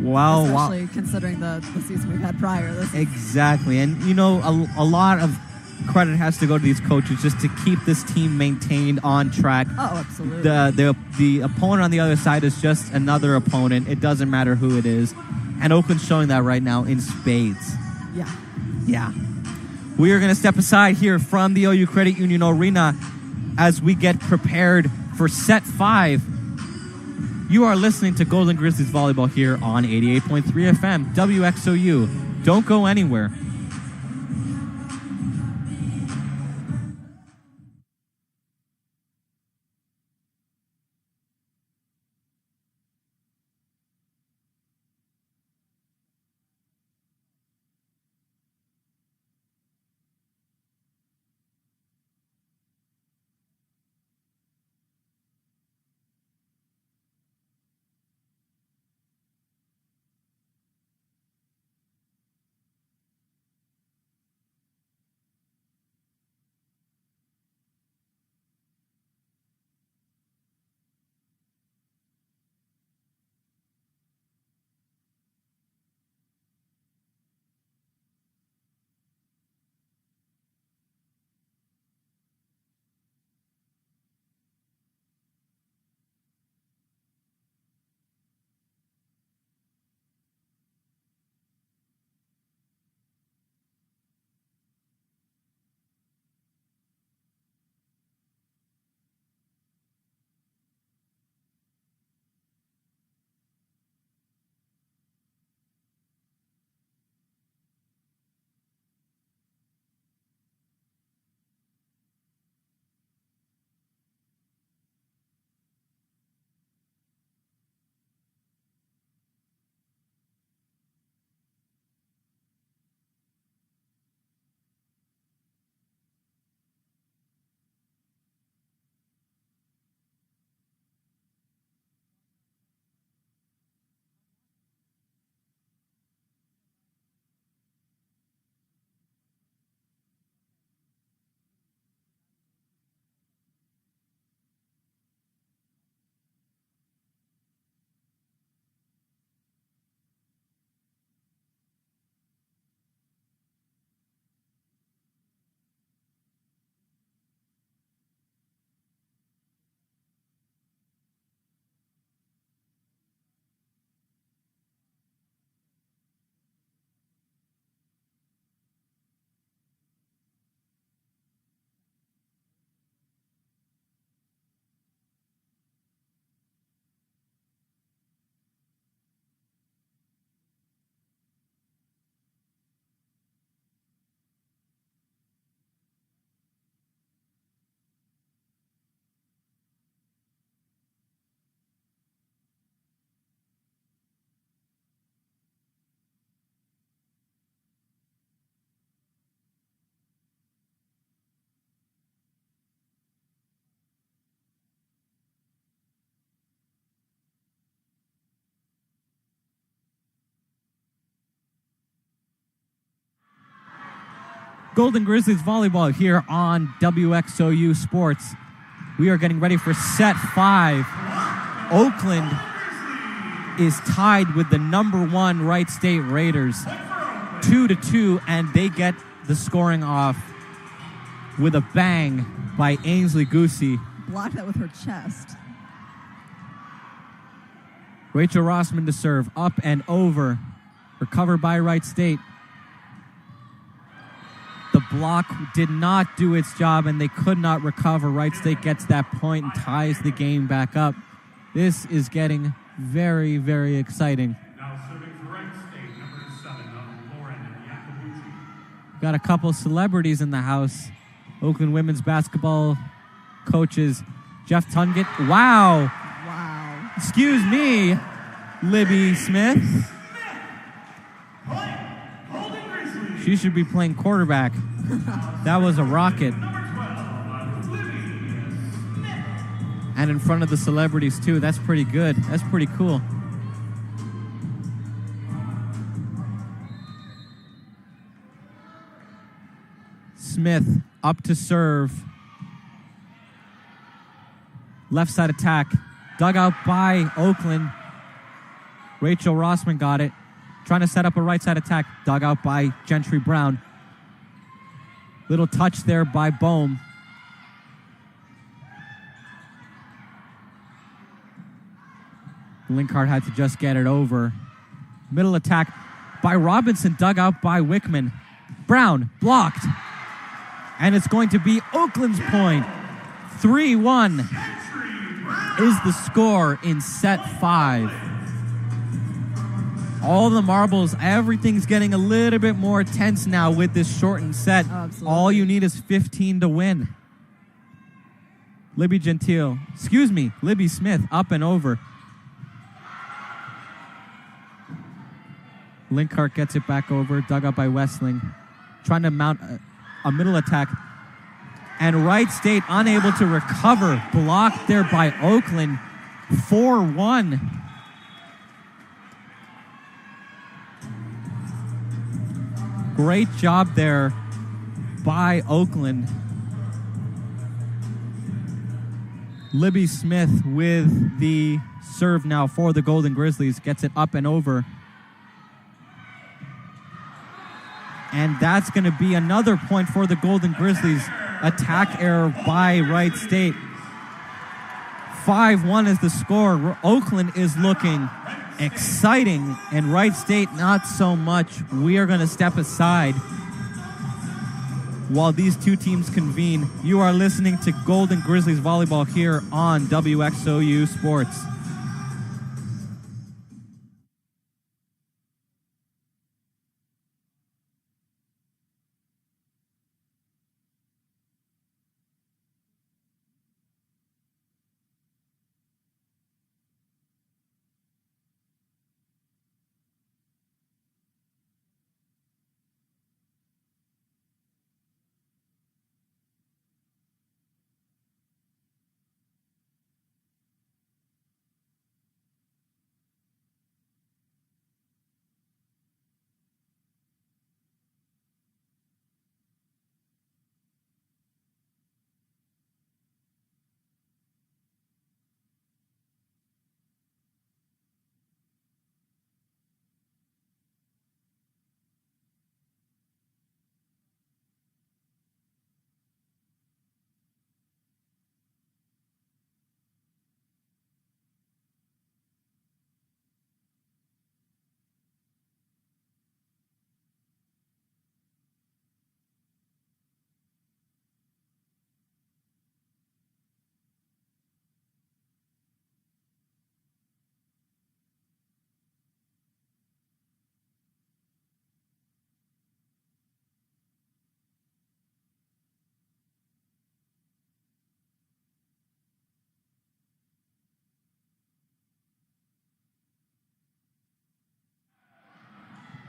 Wow. Especially considering the season we've had prior. Exactly. And, you know, a lot of credit has to go to these coaches just to keep this team maintained on track. Oh, absolutely. The opponent on the other side is just another opponent. It doesn't matter who it is. And Oakland's showing that right now in spades. Yeah. Yeah. We are going to step aside here from the OU Credit Union Arena as we get prepared for set 5. You are listening to Golden Grizzlies Volleyball here on 88.3 FM, WXOU. Don't go anywhere. Golden Grizzlies Volleyball here on WXOU Sports. We are getting ready for set 5. Oakland is tied with the #1 Wright State Raiders, 2-2, and they get the scoring off with a bang by Ainsley Goosey. Blocked that with her chest. Rachel Rossman to serve, up and over, recovered by Wright State. The block did not do its job, and they could not recover. Wright State gets that point and ties the game back up. This is getting very, very exciting. Now serving for Wright State, number 7, Lauren Yacobucci. Got a couple celebrities in the house. Oakland women's basketball coaches Jeff Tungett. Wow. Wow. Excuse me, Libby Smith. Golden Grizzlies. She should be playing quarterback. That was a rocket. Number 12, Libby Smith. And in front of the celebrities, too. That's pretty good. That's pretty cool. Smith up to serve. Left side attack. Dug out by Oakland. Rachel Rossman got it. Trying to set up a right side attack. Dug out by Gentry Brown. Little touch there by Bohm. Linkard had to just get it over. Middle attack by Robinson, dug out by Wickman. Brown blocked. And it's going to be Oakland's point. 3-1 is the score in set 5. All the marbles, everything's getting a little bit more tense now with this shortened set. Absolutely. All you need is 15 to win. Libby Smith up and over. Linkart gets it back over, dug up by Westling. Trying to mount a middle attack. And Wright State unable to recover. Blocked there by Oakland. 4-1. Great job there by Oakland. Libby Smith with the serve now for the Golden Grizzlies. Gets it up and over. And that's going to be another point for the Golden Grizzlies. Attack error by Wright State. 5-1 is the score. Oakland is looking exciting, and Wright State not so much. We are going to step aside while these two teams convene. You are listening to Golden Grizzlies Volleyball here on WXOU Sports.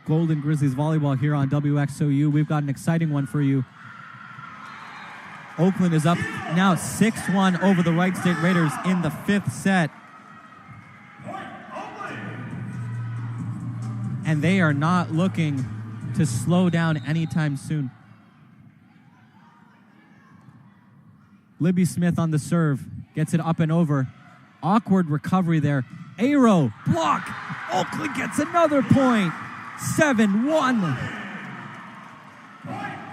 Golden Grizzlies Volleyball here on WXOU. We've got an exciting one for you. Oakland is up now 6-1 over the Wright State Raiders in the 5th set. And they are not looking to slow down anytime soon. Libby Smith on the serve. Gets it up and over. Awkward recovery there. Aero, block. Oakland gets another point. 7-1.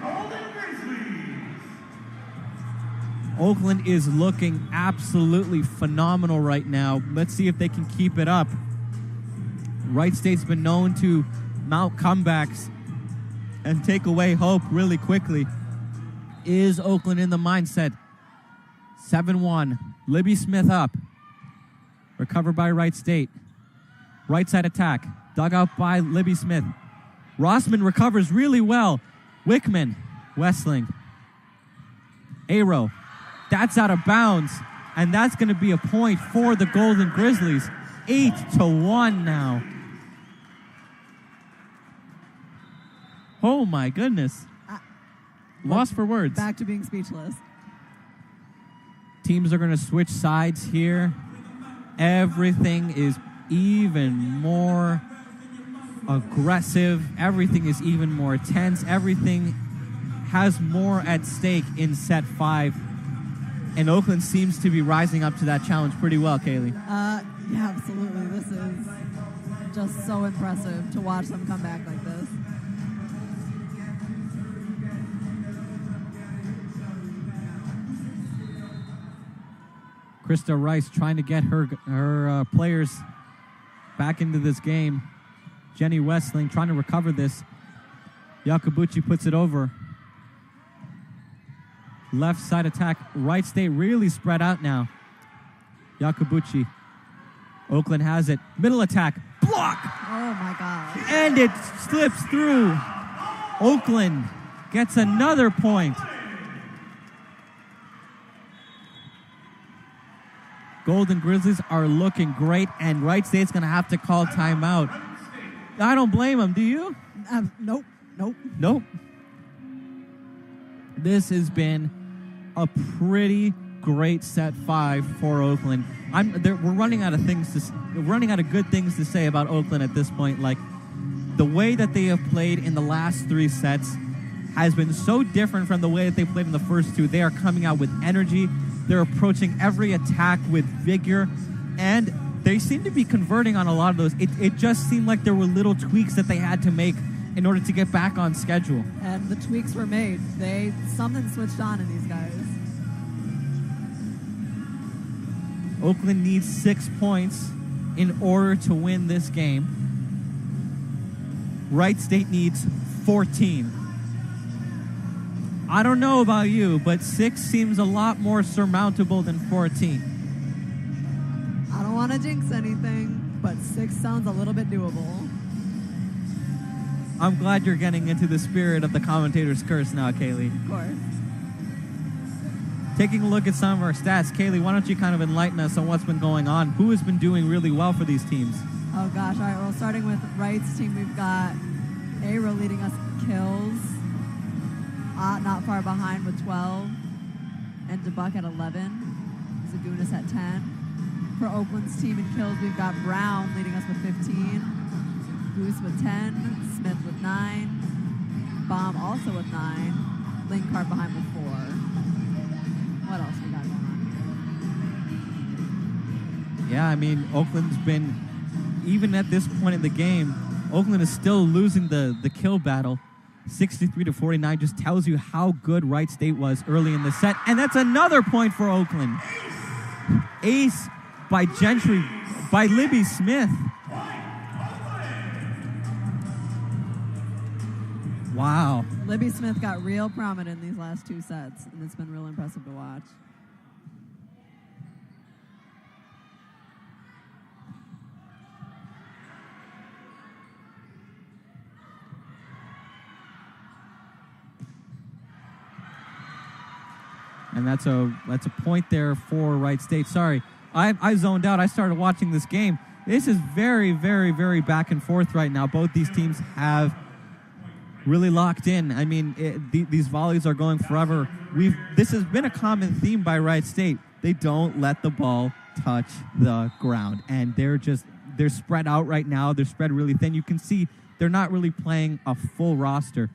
Golden Grizzlies. Oakland is looking absolutely phenomenal right now. Let's see if they can keep it up. Wright State's been known to mount comebacks and take away hope really quickly. Is Oakland in the mindset? 7-1. Libby Smith up. Recovered by Wright State. Right side attack. Dug out by Libby Smith. Rossman recovers really well. Wickman. Westling. Aero. That's out of bounds. And that's going to be a point for the Golden Grizzlies. 8-1 now. Oh, my goodness. Lost for words. Back to being speechless. Teams are going to switch sides here. Everything is even more aggressive. Everything is even more tense. Everything has more at stake in set 5. And Oakland seems to be rising up to that challenge pretty well, Kailey. Yeah, absolutely. This is just so impressive to watch them come back like this. Krista Rice trying to get her players back into this game. Jenny Westling trying to recover this. Yakabuchi puts it over. Left side attack. Wright State really spread out now. Yakabuchi. Oakland has it. Middle attack. Block! Oh, my God. And it slips through. Oakland gets another point. Golden Grizzlies are looking great, and Wright State's going to have to call timeout. I don't blame them, do you? Nope. Nope. This has been a pretty great set 5 for Oakland. We're running out of good things to say about Oakland at this point. Like, the way that they have played in the last 3 sets has been so different from the way that they played in the first 2. They are coming out with energy. They're approaching every attack with vigor, and they seem to be converting on a lot of those. It just seemed like there were little tweaks that they had to make in order to get back on schedule. And the tweaks were made. Something switched on in these guys. Oakland needs 6 points in order to win this game. Wright State needs 14. I don't know about you, but 6 seems a lot more surmountable than 14. I don't want to jinx anything, but 6 sounds a little bit doable. I'm glad you're getting into the spirit of the commentator's curse now, Kailey. Of course. Taking a look at some of our stats, Kailey, why don't you kind of enlighten us on what's been going on? Who has been doing really well for these teams? Oh, gosh. All right, well, starting with Wright's team, we've got Aero leading us in kills. Not far behind with 12. And DeBuck at 11. Zagunis at 10. For Oakland's team in kills, we've got Brown leading us with 15. Goose with 10. Smith with 9. Baum also with 9. Linkart behind with 4. What else we got going on? Yeah, I mean, Oakland's been, even at this point in the game, Oakland is still losing the kill battle. 63-49 just tells you how good Wright State was early in the set. And that's another point for Oakland. Ace by Gentry, by Libby Smith. Wow. Libby Smith got real prominent in these last 2 sets, and it's been real impressive to watch. And that's a point there for Wright State. Sorry, I zoned out. I started watching this game. This is very, very, very back and forth right now. Both these teams have really locked in. I mean, these volleys are going forever. This has been a common theme by Wright State. They don't let the ball touch the ground, and they're spread out right now. They're spread really thin. You can see they're not really playing a full roster.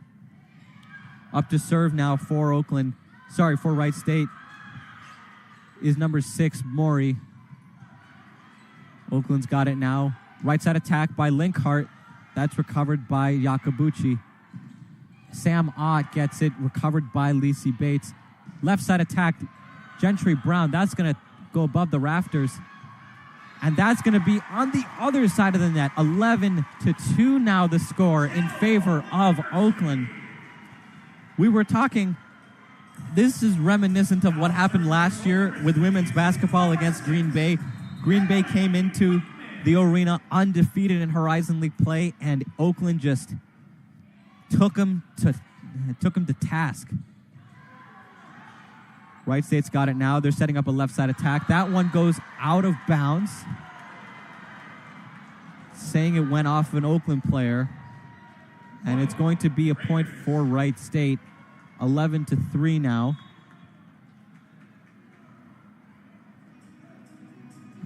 Up to serve now for Oakland. Sorry, for Wright State is number 6, Maury. Oakland's got it now. Right side attack by Linkart. That's recovered by Yakabuchi. Sam Ott gets it, recovered by Lacey Bates. Left side attack, Gentry Brown. That's going to go above the rafters. And that's going to be on the other side of the net. 11-2 now the score in favor of Oakland. We were talking this is reminiscent of what happened last year with women's basketball against Green Bay. Green Bay came into the arena undefeated in Horizon League play, and Oakland just took them to task. Wright State's got it now. They're setting up a left side attack. That one goes out of bounds, saying it went off an Oakland player, and it's going to be a point for Wright State. 11-3 now.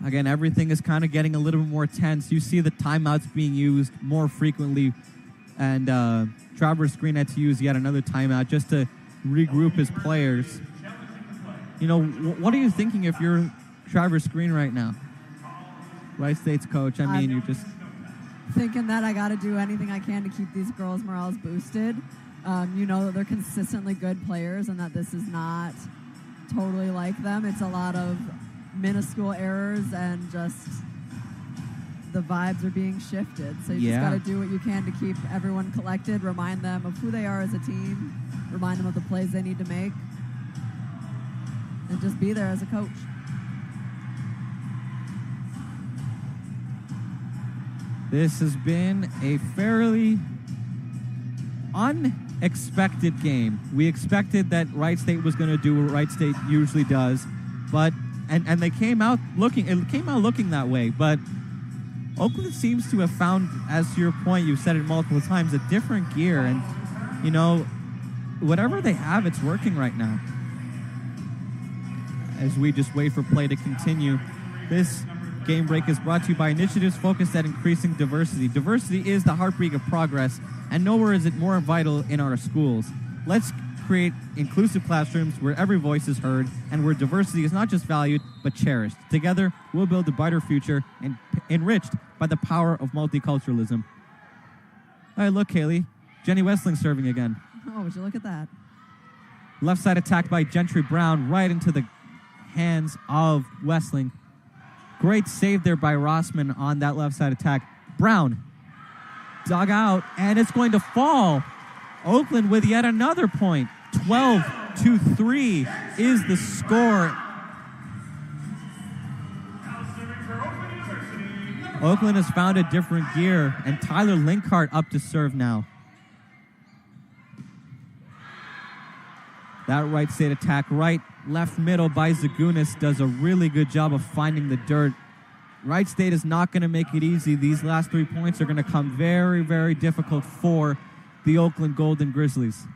Again, everything is kind of getting a little bit more tense. You see the timeouts being used more frequently, and Travers Green had to use yet another timeout just to regroup his players. You know, what are you thinking if you're Travers Green right now? Wright State's coach. I mean, you're just thinking that I got to do anything I can to keep these girls' morales boosted. You know that they're consistently good players and that this is not totally like them. It's a lot of minuscule errors and just the vibes are being shifted. So you just got to do what you can to keep everyone collected, remind them of who they are as a team, remind them of the plays they need to make, and just be there as a coach. This has been a fairly unexpected game. We expected that Wright State was going to do what Wright State usually does, but and they came out looking that way. But Oakland seems to have found, as to your point, you've said it multiple times, a different gear, and you know, whatever they have, it's working right now. As we just wait for play to continue, this game break is brought to you by initiatives focused at increasing diversity. Diversity is the heartbeat of progress, and nowhere is it more vital in our schools. Let's create inclusive classrooms where every voice is heard and where diversity is not just valued, but cherished. Together, we'll build a brighter future and enriched by the power of multiculturalism. All right, look, Kailey. Jenny Westling serving again. Oh, would you look at that? Left side attack by Gentry Brown right into the hands of Westling. Great save there by Rossman on that left side attack. Brown dug out, and it's going to fall. Oakland with yet another point. 12-3 is the score. Oakland has found a different gear, and Tyler Linkhart up to serve now. That Wright State attack, right, left middle by Zagunis, does a really good job of finding the dirt. Wright State is not going to make it easy. These last 3 points are going to come very, very difficult for the Oakland Golden Grizzlies.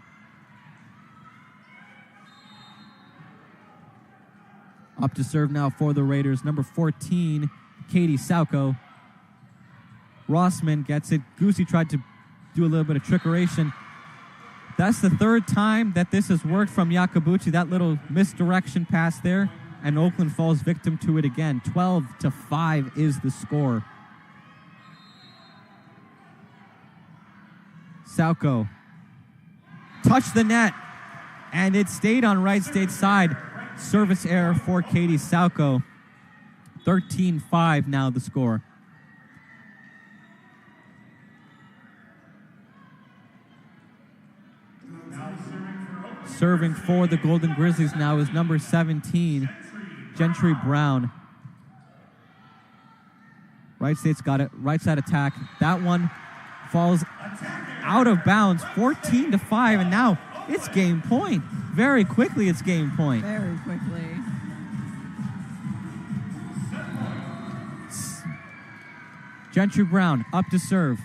Up to serve now for the Raiders, number 14, Katie Soyko. Rossman gets it. Goosey tried to do a little bit of trickeration. That's the third time that this has worked from Yakabuchi, that little misdirection pass there, and Oakland falls victim to it again. 12-5 is the score. Soyko touched the net, and it stayed on Wright State's side. Service error for Katie Soyko. 13-5 now the score. Serving for the Golden Grizzlies now is number 17, Gentry Brown. Wright State's got it. Right side attack. That one falls out of bounds. 14-5, and now it's game point. Very quickly, it's game point. Very quickly. Gentry Brown up to serve.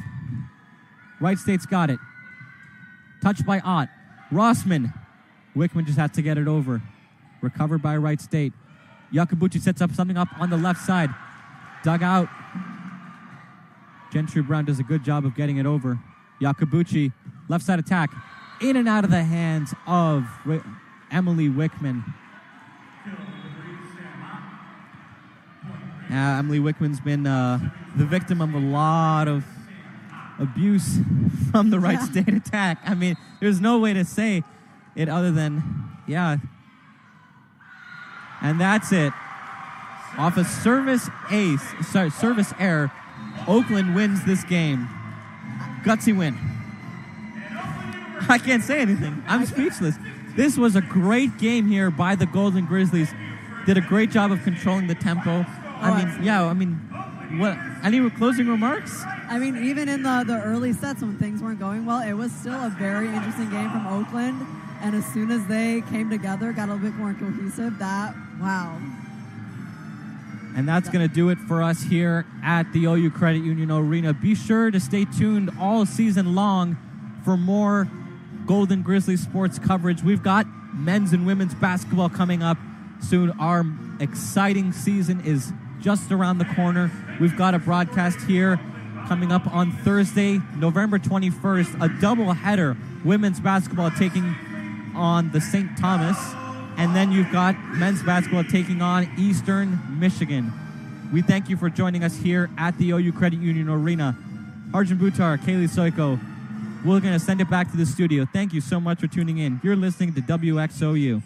Wright State's got it. Touched by Ott. Rossman. Wickman just has to get it over. Recovered by Wright State. Yakabuchi sets up something up on the left side. Dug out. Gentry Brown does a good job of getting it over. Yakabuchi, left side attack. In and out of the hands of Emily Wickman. Emily Wickman's been the victim of a lot of abuse from the Wright State attack. I mean, there's no way to say it other than, and that's it. Off a service error, Oakland wins this game. Gutsy win. I can't say anything. I'm speechless. This was a great game here by the Golden Grizzlies. Did a great job of controlling the tempo. What? Any closing remarks? I mean, even in the early sets when things weren't going well, it was still a very interesting game from Oakland. And as soon as they came together, got a little bit more cohesive, wow. And that's going to do it for us here at the OU Credit Union Arena. Be sure to stay tuned all season long for more Golden Grizzlies sports coverage. We've got men's and women's basketball coming up soon. Our exciting season is just around the corner. We've got a broadcast here coming up on Thursday, November 21st, a doubleheader. Women's basketball taking on the St. Thomas, and then you've got men's basketball taking on Eastern Michigan. We thank you for joining us here at the OU Credit Union Arena. Harjun Buttar, Kailey, Soyko, we're going to send it back to the studio. Thank you so much for tuning in. You're listening to WXOU.